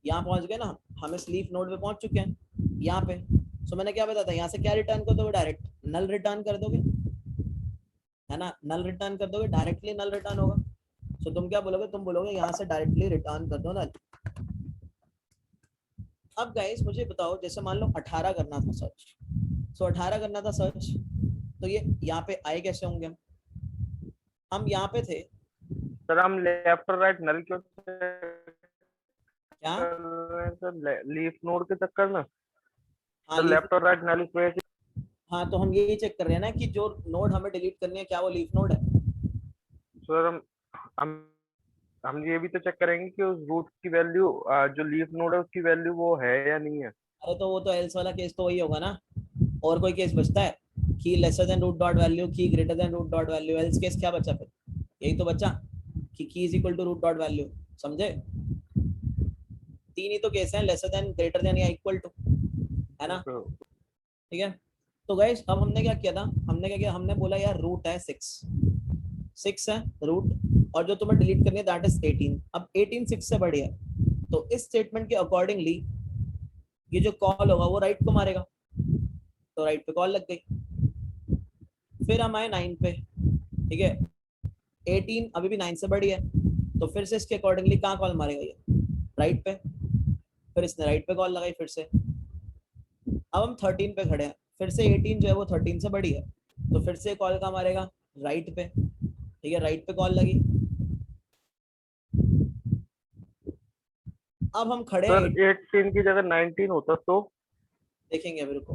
यहाँ पहुंच गए ना हम इस लीफ नोड पे पहुंच चुके हैं यहाँ पे। सो मैंने क्या बताया था, यहाँ से क्या रिटर्न कर दोगे, डायरेक्ट नल रिटर्न कर दोगे, है ना। नल रिटर्न कर दोगे, डायरेक्टली नल रिटर्न होगा। सो तुम क्या बोलोगे, तुम बोलोगे यहाँ से डायरेक्टली रिटर्न कर दो नल। अब गाइस मुझे बताओ, जैसे मान लो 18 करना था सर्च, सो 18 करना था सर्च, तो ये यहाँ पे आए कैसे होंगे, हम यहाँ पे थे सर हम लेफ्ट और राइट नल क्यों क्या, सर, लीफ नोड के चक्कर में हाँ सर, लेफ्ट और राइट नल इस वजह से। हाँ तो हम यही चेक कर रहे हैं ना कि जो नोड हमें डिलीट करनी है क्या वो लीफ नोड है। सर हम ये भी तो चेक करेंगे कि उस रूट की वैल्यू जो लीफ नोड है उसकी वैल्यू वो है या नहीं है। अरे तो वो तो एल्स वाला केस तो वही होगा ना, और कोई केस बचता है, key lesser than root dot value, key greater than root dot value, else case क्या बचा फिर, यही तो बचा कि key is equal to root dot value, समझे। तीन ही तो केस हैं, लेसर देन, ग्रेटर देन या इक्वल टू, है ना, ठीक है। तो गाइस अब हमने क्या किया था, हमने क्या किया, हमने बोला यार रूट है 6 है रूट, और जो तुम्हें डिलीट करनी है दैट इज 18। अब 18 6 से बड़ी है, तो इस स्टेटमेंट के अकॉर्डिंगली ये जो कॉल होगा वो राइट को मारेगा, तो राइट पे कॉल लग गई। फिर हम आए 9 पे, ठीक है, 18 अभी भी 9 से बड़ी है, तो फिर से इसके अकॉर्डिंगली कहाँ कॉल मारेगा ये, राइट पे। फिर इसने राइट पे कॉल लगाई फिर से। अब हम 13 पे खड़े हैं, फिर से 18 जो है वो 13 से बड़ी है, तो फिर से कॉल कहाँ मारेगा, राइट पे, ठीक है, राइट पे कॉल लगी। अब हम खड़े सर हैं, 18 की जगह 19 होता तो देखेंगे अभी रुको।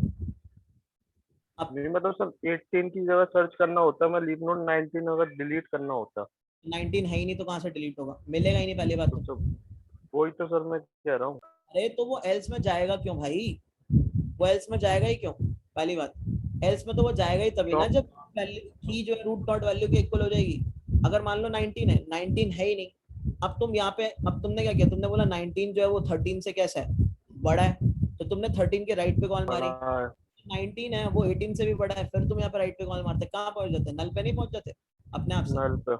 अब नहीं, मतलब सर 18 की जगह सर्च करना होता, मैं लीफ नोड 19 अगर डिलीट करना होता 19 है ही नहीं तो कहाँ से डिलीट होगा, मिलेगा ही नहीं पहली बात तो तो। सब वही तो सर मैं कह रहा हूँ। अरे तो वो एल्स में जाएगा क्यों भाई, वो एल्स में जाएगा ही क्यों, पहली बात, एल्स में तो वो जाएगा ही तभी ना जब की जो है रूट डॉट वैल्यू के इक्वल हो जाएगी। अगर मान लो 19 है, 19 है ही नहीं, अब तुम यहाँ पे, अब तुमने क्या किया, तुमने बोला 19 जो है वो 13 से कैसा है, बड़ा है, तो तुमने 13 के राइट पे कॉल मारी, 19 है वो 18 से भी बड़ा है, फिर तुम यहाँ पे राइट पे कॉल मारते, कहाँ पहुंच जाते, नल पे नहीं पहुंच जाते अपने आप से। नल पे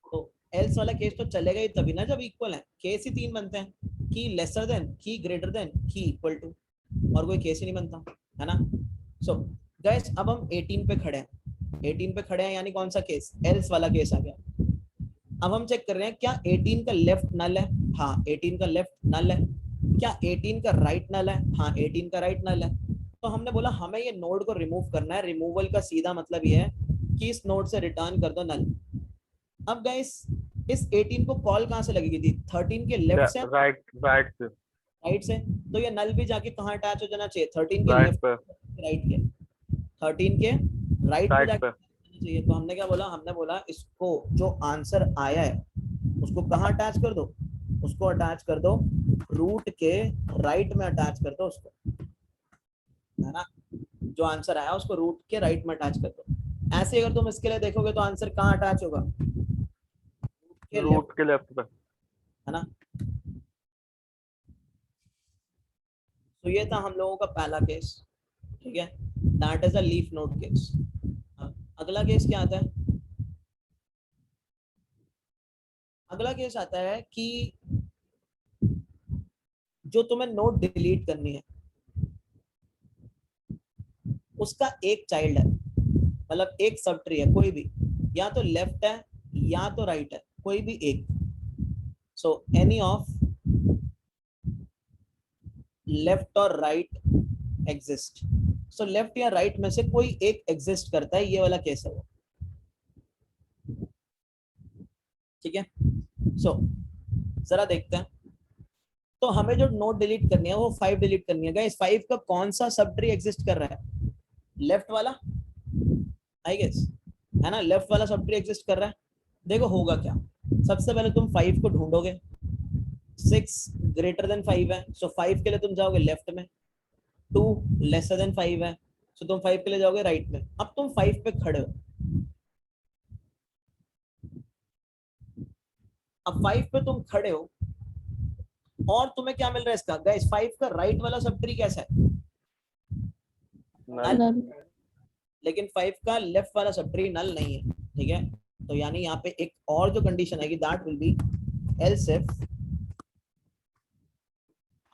तो एल्स वाला केस तो चलेगा ही तभी ना जब इक्वल है, केस ही 3 बनते हैं, की लेसर देन, की ग्रेटर देन, की इक्वल टू, और कोई केस ही नहीं बनता, है ना। सो गाइस अब हम 18 पे खड़े हैं, 18 पे खड़े हैं यानी कौन सा केस, एल्स वाला केस आ गया। अब हम चेक कर रहे हैं क्या 18 का लेफ्ट नल है, हाँ 18 का लेफ्ट नल है, क्या 18 का राइट नल है, हाँ 18 का राइट नल है। तो हमने बोला हमें ये नोड को रिमूव करना है, रिमूवल का सीधा मतलब ये है कि इस नोड से रिटर्न कर दो नल। अब गाइस इस 18 को कॉल कहां से लगेगी थी? 13 के लेफ्ट से, राइट राइट से राइट से। तो ये नल भी जाके कहां अटैच हो जाना चाहिए? 13 के राइट लेफ्ट, पे राइट के, 13 के राइट में राइट जाके पे होना चाहिए। तो हमने क्या बोला? हमने बोला इसको जो आंसर आया है उसको कहां अटैच कर दो? उसको अटैच कर दो रूट के राइट में अटैच कर दो उसको, है ना? जो आंसर आया उसको रूट के राइट में अटैच कर दो। ऐसे अगर तुम इसके लिए देखोगे तो आंसर कहां अटैच होगा? रूट के लेफ्ट, रूट के लेफ्ट पे। है ना? तो ये था हम लोगों का पहला केस, ठीक है, that is a leaf node case. अगला केस क्या आता है? अगला केस आता है कि जो तुम्हें नोड डिलीट करनी है उसका एक चाइल्ड है, मतलब एक सब ट्री है, कोई भी, या तो लेफ्ट है या तो राइट है, कोई भी एक। सो एनी ऑफ लेफ्ट और राइट एग्जिस्ट। सो लेफ्ट या राइट में से कोई एक एग्जिस्ट करता है, ये वाला केस है वो, ठीक है। सो जरा देखते हैं। तो हमें जो नोड डिलीट करनी है वो 5 डिलीट करनी है। गाइस 5 का कौन सा सब ट्री एग्जिस्ट कर रहा है? लेफ्ट वाला, आई गेस, है ना? लेफ्ट वाला सब ट्री एग्जिस्ट कर रहा है। देखो होगा क्या, सबसे पहले तुम 5 को ढूंढोगे, 6 ग्रेटर देन 5 है, सो 5 के लिए तुम जाओगे लेफ्ट में, 2 लेसर देन 5 है, सो तुम 5 के लिए जाओगे राइट में। अब तुम 5 पे खड़े हो, अब 5 पे तुम खड़े हो और तुम्हें क्या मिल रहा है इसका? गाइस 5 का राइट वाला सब ट्री कैसा है? नल। नल। लेकिन 5 का लेफ्ट वाला सब ट्री नल नहीं है, ठीक है। तो यानी यहाँ पे एक और जो कंडीशन है कि that will be else if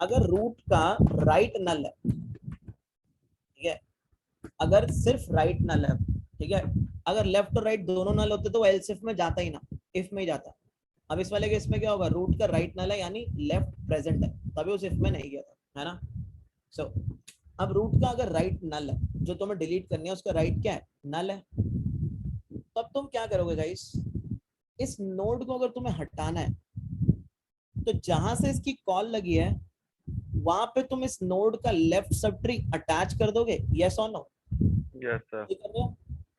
अगर रूट का राइट नल है, ठीक है, अगर सिर्फ राइट नल है, ठीक है, अगर लेफ्ट और राइट दोनों नल होते तो वो एल्स इफ में जाता ही ना, इफ में ही जाता। अब इस वाले केस में क्या होगा? रूट का राइट नल है यानी लेफ्ट प्रेजेंट है, तभी उस इफ में नहीं गया था, है ना? सो अब रूट का अगर राइट नल है, जो तुम्हें डिलीट करनी है उसका राइट क्या है? नल है। तब तुम क्या करोगे गाइस? इस नोड को अगर तुम्हें हटाना है तो जहां से इसकी कॉल लगी है वहां पे तुम इस नोड का लेफ्ट सब ट्री अटैच कर दोगे, यस और नो? Yes sir. यही कर रहे हो,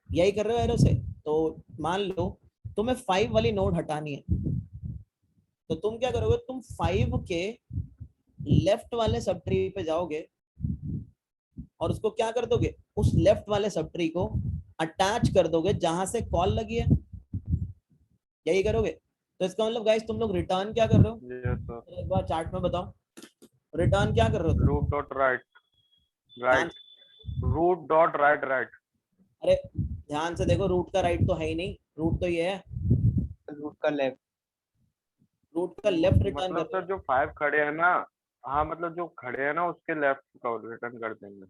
यही कर रहे हो एरो से। तो मान लो तुम्हें 5 वाली नोड हटानी है, तो तुम क्या करोगे? तुम 5 के लेफ्ट वाले सब ट्री पे जाओगे और उसको क्या कर दोगे? उस लेफ्ट वाले सब ट्री को अटैच कर दोगे जहां से कॉल लगी है, यही करोगे। तो इसका मतलब गाइस तुम लोग रिटर्न क्या कर रहे हो? Yes sir. एक बार चार्ट में बताओ, रिटर्न क्या कर रहे हो तुम? रूट डॉट राइट ध्यान right. Root dot right right. अरे ध्यान से देखो, रूट का राइट तो है ही नहीं, रूट तो ये है, रूट का लेफ्ट। रूट का लेफ्ट रिटर्न मतलब कर रहे सर जो 5 खड़े हैं ना, हाँ मतलब जो खड़े हैं ना उसके लेफ्ट का रिटर्न कर देंगे। हो।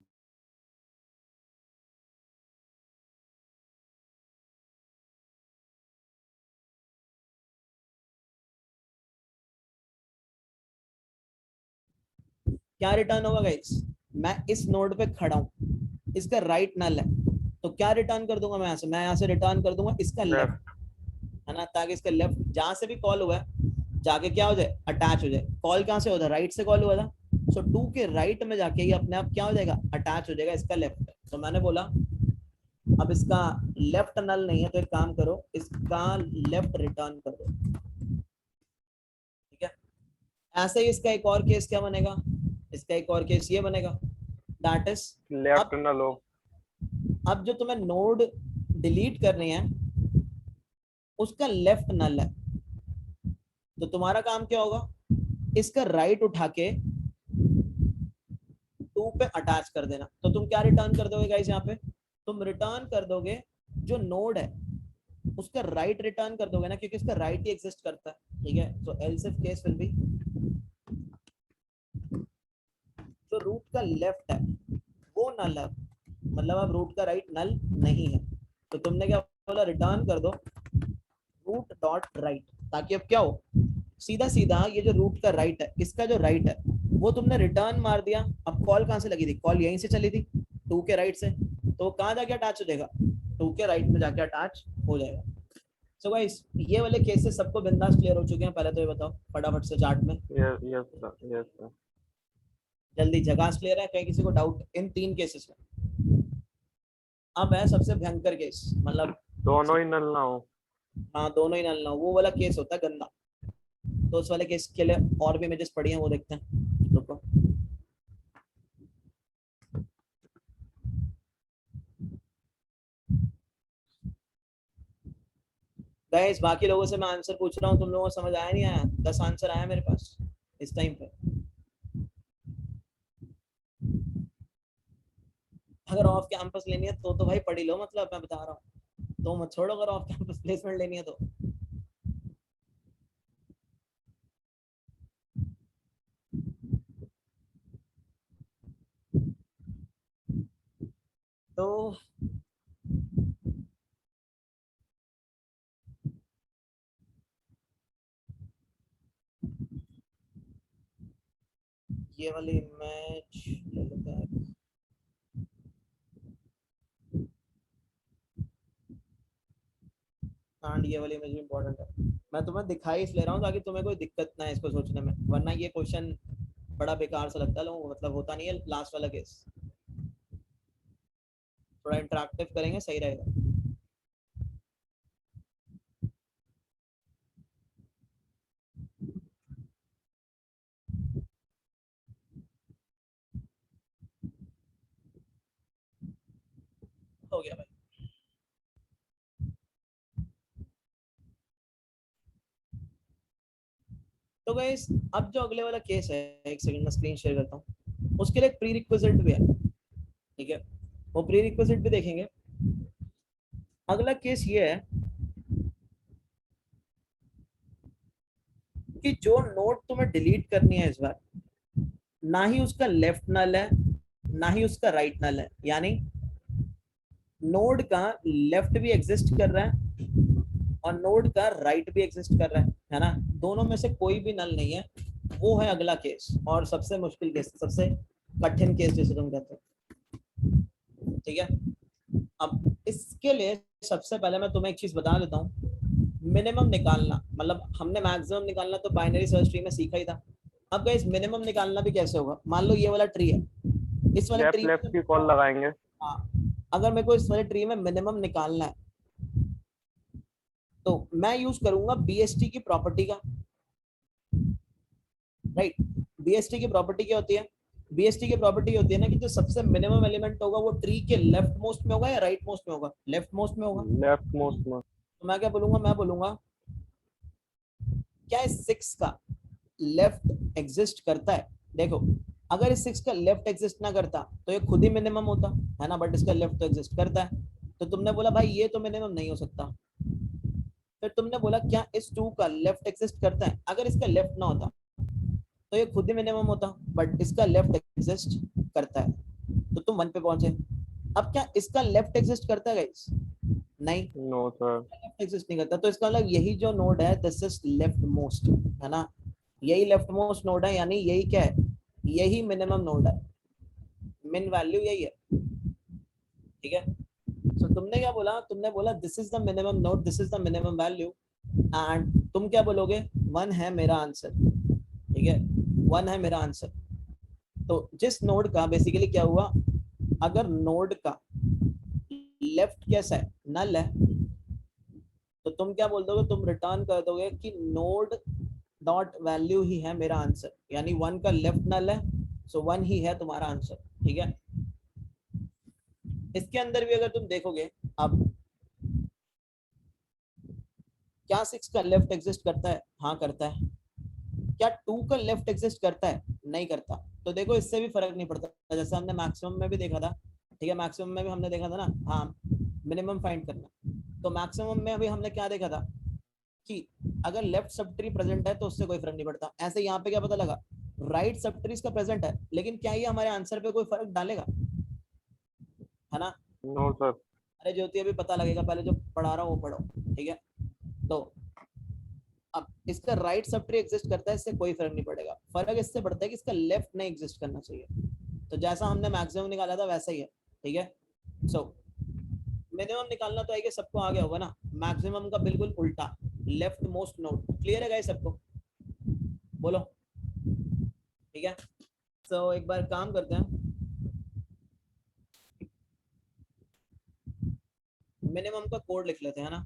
क्या रिटर्न होगा गाइस? मैं इस नोड पे खड़ा हूँ, इसका राइट नल है, तो क्या रिटर्न कर दूंगा मैं यहाँ से? मैं यहाँ से रिटर्न कर दूंगा इसका लेफ्ट, है ना, ताकि इसका लेफ्ट जहां से भी कॉल हुआ है जाके क्या हो जाए? अटैच हो जाए। कॉल कहां से होता है? राइट से कॉल हुआ था, सो 2 के राइट में जाके ये अपने आप क्या हो जाएगा? अटैच हो जाएगा इसका लेफ्ट। तो मैंने बोला अब इसका लेफ्ट नल नहीं है तो एक काम करो, इसका लेफ्ट रिटर्न कर दो, ठीक है। ऐसे ही इसका एक और केस क्या बनेगा? इसका एक और केस ये बनेगा, दैट इज लेफ्ट न लो। अब जो तुम्हें नोड डिलीट करनी है उसका लेफ्ट नल है, तो तुम्हारा काम क्या होगा? इसका राइट उठा के 2 पे अटैच कर देना। तो तुम क्या रिटर्न कर दोगे गाइस? यहाँ पे तुम रिटर्न कर दोगे जो नोड है उसका राइट रिटर्न कर दोगे ना, क्योंकि इसका राइट ही एग्जिस्ट करता है, ठीक है। So else if case will be जो रूट का लेफ्ट है वो नल है, मतलब अब रूट का राइट नल नहीं है, तो तुमने क्या बोला? रिटर्न कर दो रूट डॉट राइट, ताकि अब क्या हो? सीधा सीधा ये जो रूट का राइट है, इसका जो राइट है वो तुमने रिटर्न मार दिया। अब कॉल कहां से लगी थी? कॉल यहीं से चली थी 2 के राइट से, तो कहां जाके अटैच हो जाएगा? 2 के राइट में जाके अटैच हो जाएगा। सो गाइस ये वाले केसेस सबको बिंदास क्लियर हो चुके हैं? पहले तो ये बताओ फटाफट से चार्ट में, यस सर। जल्दी जगह क्लियर है? कहीं किसी को डाउट इन 3 केसेस में? अब है सबसे भयंकर केस, मतलब दोनों ही नल ना हो। हाँ दोनों ही नल ना हो, वो वाला केस होता है गंदा। तो उस वाले केस के लिए और भी इमेजेस पड़ी हैं, वो देखते हैं। रुको गाइस, बाकी लोगों से मैं आंसर पूछ रहा हूँ, तुम लोगों को समझ आया नहीं आया? 10 आंसर आया मेरे पास इस टाइम पे। अगर ऑफ कैंपस लेनी है तो भाई पढ़ ही लो, मतलब मैं बता रहा हूँ, तो मत छोड़ो अगर ऑफ कैंपस प्लेसमेंट लेनी है तो। तो ये वाली इमेज ले लेते हैं। एंड ये वाली इमेज इंपॉर्टेंट है, मैं तुम्हें दिखाई इसलिए रहा हूँ ताकि तुम्हें कोई दिक्कत ना है इसको सोचने में, वरना ये क्वेश्चन बड़ा बेकार सा लगता है लोगों को, मतलब होता नहीं है लास्ट वाला केस। थोड़ा इंटरेक्टिव करेंगे सही रहेगा। हो गया भाई। तो गाइस अब जो अगले वाला केस है, एक सेकंड में स्क्रीन शेयर करता हूँ, उसके लिए एक प्री रिक्विजिट भी है, ठीक है? वो प्री रिक्विजिट भी देखेंगे। अगला केस ये है कि जो नोट तुम्हें डिलीट करनी है इस बार, ना ही उसका लेफ्ट नल है ना ही उसका राइट नल है, यानी नोड का लेफ्ट भी एग्जिस्ट कर रहा है और नोड का राइट भी एग्जिस्ट कर रहा है ना? दोनों में से कोई भी नल नहीं है, वो है अगला केस, और सबसे मुश्किल केस, सबसे कठिन केस जिसे तुम कहते हो, ठीक है? अब इसके लिए सबसे पहले मैं तुम्हें एक चीज बता देता हूँ, मिनिमम निकालना, मतलब हमने मैक्सिमम निकालना तो बाइनरी सर्च ट्री में सीखा ही था। अब गाइस मिनिमम निकालना भी कैसे होगा? मान लो ये वाला ट्री है, इस वाले ट्री लेफ्ट की कॉल लगाएंगे। हाँ, अगर मेरे को इस वाले ट्री में मिनिमम निकालना है तो मैं यूज करूंगा बीएसटी की प्रॉपर्टी का, राइट? बीएसटी की प्रॉपर्टी क्या होती है? बीएसटी की प्रॉपर्टी होती है ना कि जो सबसे मिनिमम एलिमेंट होगा वो ट्री के लेफ्ट मोस्ट में होगा या राइट मोस्ट में होगा? लेफ्ट मोस्ट में होगा। लेफ्ट मोस्ट में। तो मैं क्या बोलूंगा? मैं बोलूंगा क्या इस 6 का लेफ्ट एग्जिस्ट करता है? देखो अगर इस 6 का लेफ्ट एग्जिस्ट ना करता तो ये खुद ही मिनिमम होता है ना, बट इसका लेफ्ट तो एग्जिस्ट करता है। तो तुमने बोला भाई ये तो मिनिमम नहीं हो सकता। फिर तुमने बोला क्या इस 2 का लेफ्ट एग्जिस्ट करता है? अगर इसका लेफ्ट ना होता तो ये खुद ही मिनिमम होता, बट इसका लेफ्ट एग्जिस्ट करता है, तो तुम 1 पे पहुंचे। अब क्या इसका लेफ्ट एग्जिस्ट करता है गाइस? नहीं, नो सर। लेफ्ट एग्जिस्ट नहीं करता। तो इसका मतलब यही जो नोड है दिस इज लेफ्ट मोस्ट, है ना? यही लेफ्ट मोस्ट नोड है, यानी यही क्या है? यही मिनिमम नोड है, मिन वैल्यू यही है, ठीक है? सो तुमने क्या बोला? तुमने बोला this is the minimum node, this is the minimum value, and तुम क्या बोलोगे? 1 है मेरा आंसर, ठीक है? 1 है मेरा आंसर। तो जिस नोड का बेसिकली क्या हुआ, अगर नोड का लेफ्ट कैसा है? नल है, तो तुम क्या बोल दोगे? तुम रिटर्न कर दोगे कि नोड डॉट वैल्यू ही है मेरा आंसर, यानी 1 का लेफ्ट नल है, सो 1 ही है तुम्हारा आंसर, ठीक है? इसके अंदर भी अगर तुम देखोगे, अब क्या 6 का लेफ्ट एग्जिस्ट करता है? हाँ करता है। क्या 2 का लेफ्ट एग्जिस्ट करता है? नहीं करता। तो देखो इससे भी फर्क नहीं पड़ता, जैसे हमने मैक्सिमम में भी देखा था, ठीक है? मैक्सिमम में भी हमने देखा था ना, हाँ मिनिमम फाइंड करना। तो मैक्सिमम में अभी हमने क्या देखा था कि अगर लेफ्ट सब ट्री प्रेजेंट है तो उससे कोई फर्क नहीं पड़ता। ऐसे यहाँ पे क्या पता लगा? राइट सब ट्री इसका प्रेजेंट है, लेकिन क्या ये हमारे आंसर पे कोई फर्क डालेगा? है ना? No sir. अरे ज्योति अभी पता लगेगा, पहले जो पढ़ा रहा हूँ वो पढ़ो, ठीक है? तो अब इसका राइट सब ट्री एग्जिस्ट करता है, इससे कोई फर्क नहीं पड़ेगा। फर्क इससे पड़ता है कि इसका लेफ्ट नहीं एग्जिस्ट करना चाहिए। तो जैसा हमने मैक्सिमम निकाला था वैसा ही है, ठीक है? सो मिनिमम निकालना तो है कि सबको आ गया होगा ना, मैक्सिमम का बिल्कुल उल्टा, लेफ्ट मोस्ट नोड। क्लियर है गाइस सबको? बोलो ठीक है। तो एक बार काम करते हैं, मिनिमम का कोड लिख लेते हैं ना।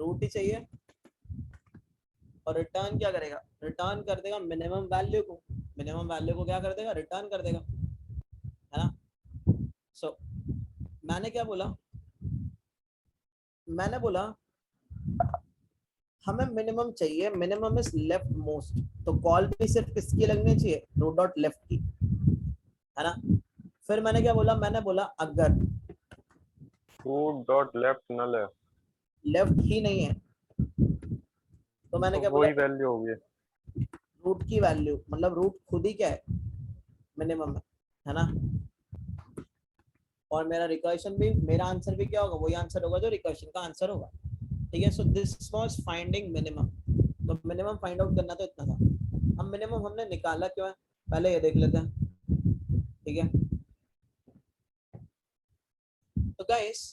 रूट ही चाहिए, और रिटर्न क्या करेगा, रिटर्न कर देगा मिनिमम वैल्यू को। मिनिमम वैल्यू को क्या कर देगा, रिटर्न कर देगा, है ना। सो मैंने क्या बोला, मैंने बोला हमें मिनिमम चाहिए, मिनिमम इज लेफ्ट मोस्ट, तो कॉल भी सिर्फ किसकी लगनी चाहिए, रूट डॉट लेफ्ट की, है ना। फिर मैंने क्या बोला, मैंने बोला अगर रूट डॉट लेफ्ट नल है लेफ्ट ही नहीं है तो मैंने तो क्या बोला, वही वैल्यू होगी। रूट की वैल्यू, मतलब रूट खुद ही क्या है, मिनिमम है ना। और मेरा रिकर्शन भी, मेरा आंसर भी क्या होगा, वही आंसर होगा जो रिकर्शन का आंसर होगा, ठीक है। So this was finding minimum, तो मिनिमम फाइंड आउट करना तो इतना था। अब मिनिमम हमने निकाला क्यों है, पहले ये देख लेते हैं, ठीक है। तो गाइस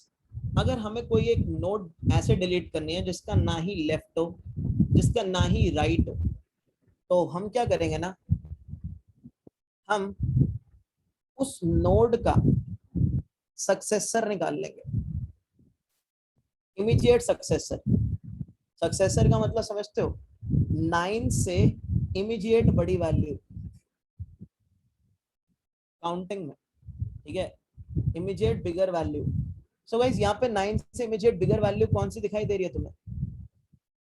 अगर हमें कोई एक नोड ऐसे डिलीट करनी है जिसका ना ही लेफ्ट हो, जिसका ना ही राइट हो, तो हम क्या करेंगे ना, हम उस नोड का सक्सेसर निकाल लेंगे, इमीडिएट सक्सेसर। सक्सेसर का मतलब समझते हो, 9 से इमीडिएट बड़ी वैल्यू काउंटिंग में, ठीक है, इमीडिएट बिगर वैल्यू। सो गाइस यहाँ पे 9 से इमीडिएट बिगर वैल्यू कौन सी दिखाई दे रही है तुम्हें,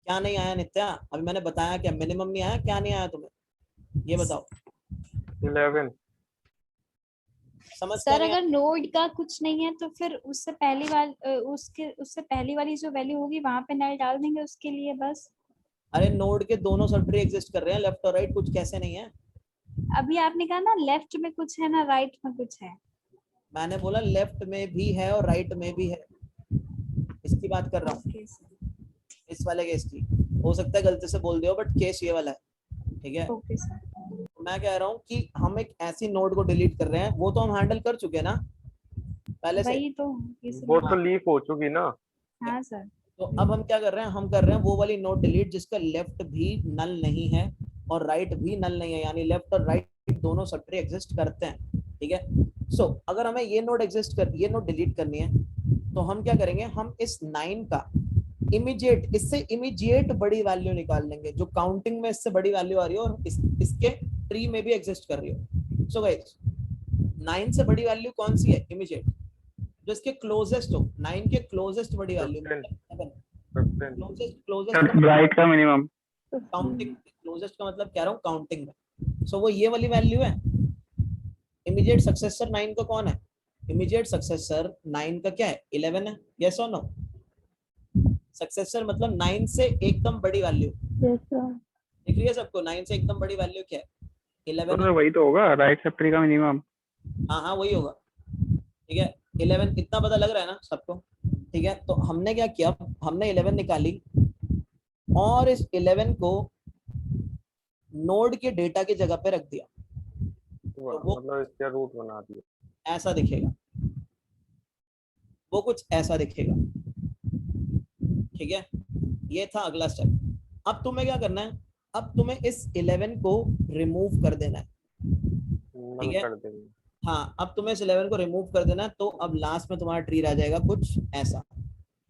क्या नहीं आया नित्या, अभी मैंने बताया क्या मिनिमम नहीं आया, क्या नहीं आया तुम्हें ये बताओ, 11। समझ क्या सर नहीं आया? अगर नोड का कुछ नहीं है तो फिर उससे पहली वाली उससे पहली वाली जो वैल्यू होगी वहां पे नल डाल देंगे उसके लिए बस। अरे नोड के दोनों सब ट्री एग्जिस्ट कर रहे हैं, लेफ्ट और राइट, कुछ कैसे नहीं है। अभी आपने कहा ना लेफ्ट में कुछ है ना राइट में कुछ है। मैंने बोला लेफ्ट में भी है और राइट में भी है, इसकी बात कर रहा हूँ, ओके इस वाले केस की। हो सकता है गलती से बोल दियो बट केस ये वाला है, ठीक है। Okay sir. मैं कह रहा हूँ कि हम एक ऐसी नोड को डिलीट कर रहे हैं, वो तो हम हैंडल कर चुके हैं ना पहले से। वही तो वो इसलिए। तो लीफ हो चुकी ना। हाँ सर। तो अब हम क्या कर रहे हैं, हम कर रहे हैं वो वाली नोड डिलीट जिसका लेफ्ट भी नल नहीं है और राइट भी नल नहीं है, यानी लेफ्ट और राइट दोनों सब ट्री एग्जिस्ट करते हैं, ठीक है। सो अगर हमें ये नोड डिलीट करनी है तो हम क्या करेंगे, हम इस 9 का इमीडिएट, इससे इमीडिएट बड़ी वैल्यू निकाल लेंगे जो काउंटिंग में इससे बड़ी वैल्यू आ रही है और इसके ट्री में भी एग्जिस्ट कर रही हो। सो गाइस 9 से बड़ी वैल्यू कौन सी है, इमीडिएट, जो इसके क्लोजेस्ट हो, 9 के क्लोजेस्ट बड़ी वैल्यू, 15 क्लोजेस्ट, सर राइट का मिनिमम। काउंटिंग, क्लोजेस्ट का मतलब कह रहा हूँ काउंटिंग में। सो वो ये वाली वैल्यू है। इमीडिएट सक्सेसर 9 का कौन है, इमीडिएट सक्सेसर 9 का क्या है, 11 है, यस और नो। सक्सेसर मतलब 9 से एकदम बड़ी वैल्यू, दिख रही है सबको, 9 से एकदम बड़ी वैल्यू क्या है, 11 सर है। वही तो होगा राइट सब ट्री का मिनिमम। हाँ हाँ वही होगा, ठीक है। 11 इतना पता लग रहा है ना सबको, ठीक है। तो हमने क्या किया, हमने 11 निकाली और इस 11 को नोड के डेटा की जगह पे रख दिया, तो वो मतलब इसका रूट बना दिया। ऐसा दिखेगा, वो कुछ ऐसा दिखेगा, ठीक है। ये था अगला स्टेप। अब तुम्हें क्या करना है, अब तुम्हें इस 11 को रिमूव कर देना है, नल ठीक है। कर देंगे। हाँ अब तुम्हें इस 11 को रिमूव कर देना है, तो अब लास्ट में तुम्हारा ट्री रह जाएगा कुछ ऐसा,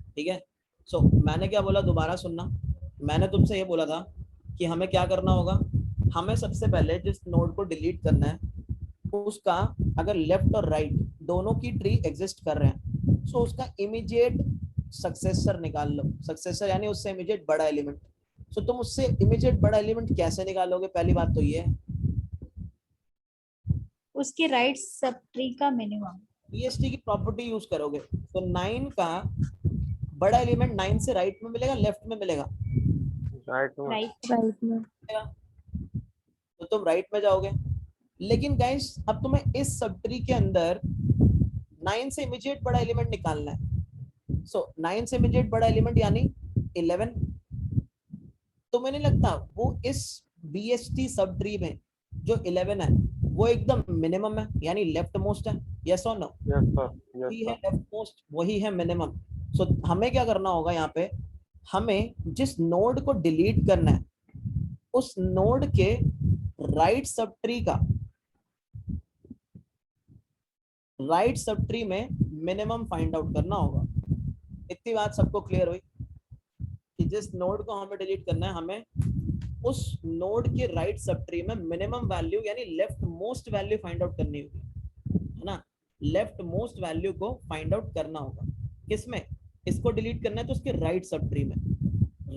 ठीक है। सो मैंने क्या बोला, दोबारा सुनना, मैंने तुमसे ये बोला था कि हमें क्या करना होगा, हमें सबसे पहले जिस नोड को डिलीट करना है उसका अगर लेफ्ट और राइट दोनों की ट्री एग्जिस्ट कर रहे हैं, सो उसका इमीडिएट सक्सेसर निकाल लो, सक्सेसर यानी उससे इमीडिएट बड़ा एलिमेंट। सो तुम उससे इमीडिएट बड़ा एलिमेंट कैसे निकालोगे, पहली बात तो ये है, उसके राइट सब ट्री का मिनिमम। पीएसटी की प्रॉपर्टी यूज करोगे। तो 9 का बड़ा एलिमेंट 9 से राइट में मिलेगा, लेफ्ट में मिलेगा, राइट में। राइट में। तो तुम राइट में जाओगे। लेकिन गाइस अब तुम्हें इस सब ट्री के अंदर 9 से इमीडिएट बड़ा एलिमेंट निकालना है। सो 9 से इमीडिएट बड़ा एलिमेंट यानी 11। तुम्हें नहीं लगता वो इस BST सब ट्री में जो 11 है वो एकदम मिनिमम है, यानी लेफ्ट मोस्ट है? यस और नो? यस सर, वही यस है सर। लेफ्ट मोस्ट, वही है मिनिमम। सो हमें क्या करना होगा यहाँ पे, हमें जिस नोड को डिलीट करना है उस नोड के राइट सब ट्री का, राइट सब ट्री में मिनिमम फाइंड आउट करना होगा। इतनी बात सबको क्लियर हुई कि जिस नोड को हमें डिलीट करना है, हमें उस नोड के राइट सब ट्री में मिनिमम वैल्यू यानी left most value find out करनी होगी, है ना? लेफ्ट मोस्ट वैल्यू को फाइंड आउट करना होगा। किसमें? इसको डिलीट करना है तो उसके राइट सब ट्री में,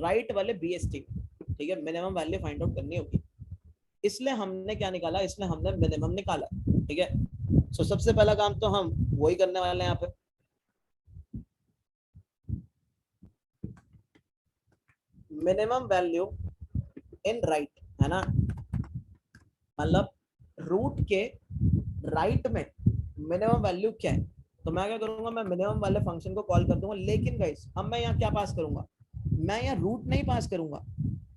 राइट वाले BST में, ठीक है? मिनिमम वैल्यू फाइंड आउट करनी होगी। इसलिए हमने क्या निकाला, इसलिए हमने मिनिमम निकाला, ठीक है? सो सबसे पहला काम तो हम वही करने वाले हैं यहाँ पे। मिनिमम वैल्यू इन राइट, है ना? मतलब रूट के राइट में मिनिमम वैल्यू क्या है? तो मैं क्या करूंगा, मैं मिनिमम वाले फंक्शन को कॉल कर दूंगा। लेकिन गाइस अब मैं यहाँ क्या पास करूंगा, मैं यहाँ रूट नहीं पास करूंगा,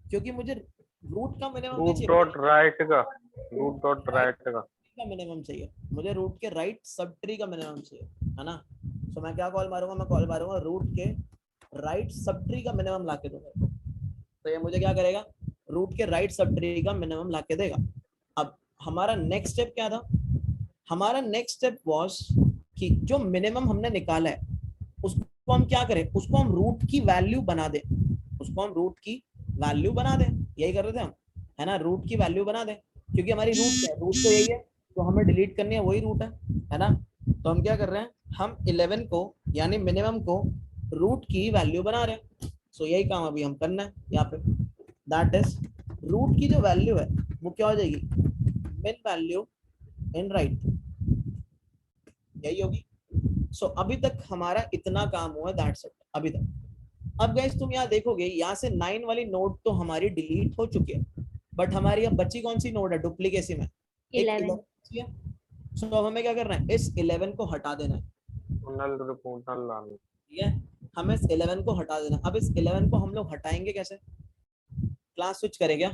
क्योंकि मुझे रूट का मिनिमम नहीं रूट चाहिए, डॉट राइट का, रूट डॉट राइट का मिनिमम चाहिए मुझे, रूट के राइट सब ट्री का मिनिमम चाहिए, है ना? तो मैं क्या कॉल मारूंगा, मैं कॉल मारूंगा रूट के राइट सब ट्री का मिनिमम लाके दूंगा। तो ये मुझे क्या करेगा, रूट के राइट सब ट्री का मिनिमम लाके देगा। अब हमारा नेक्स्ट स्टेप क्या था? हमारा नेक्स्ट स्टेप वाज कि जो मिनिमम हमने निकाला है उसको हम क्या करें, उसको हम रूट की वैल्यू बना दें, उसको हम रूट की वैल्यू बना दें। यही कर रहे थे हम, है ना? रूट की वैल्यू बना दें, क्योंकि हमारी रूट क्या है, रूट तो यही है, तो हमें डिलीट करनी है वही रूट है ना? तो हम क्या कर रहे हैं, हम 11 को यानी मिनिमम को रूट की वैल्यू बना रहे हैं। सो यही काम अभी हम करना है यहाँ पे। दैट इज रूट की जो वैल्यू है वो क्या हो जाएगी, मिन वैल्यू इन राइट, यही होगी। सो अभी तक हमारा इतना काम हुआ है, दैट्स इट अभी तक। अब गाइस तुम यहाँ देखोगे, यहाँ से 9 वाली नोड तो हमारी डिलीट हो चुकी है, बट हमारी अब बची कौन सी नोड है डुप्लीकेसी में? 11। सो अब हमें क्या करना है, इस 11 को हटा देना है, नल रिपोर्ट नल लानी। ठीक है? हमें इस 11 को हटा देना। अब इस 11 को हम लोग हटाएंगे कैसे? क्लास स्विच करें क्या?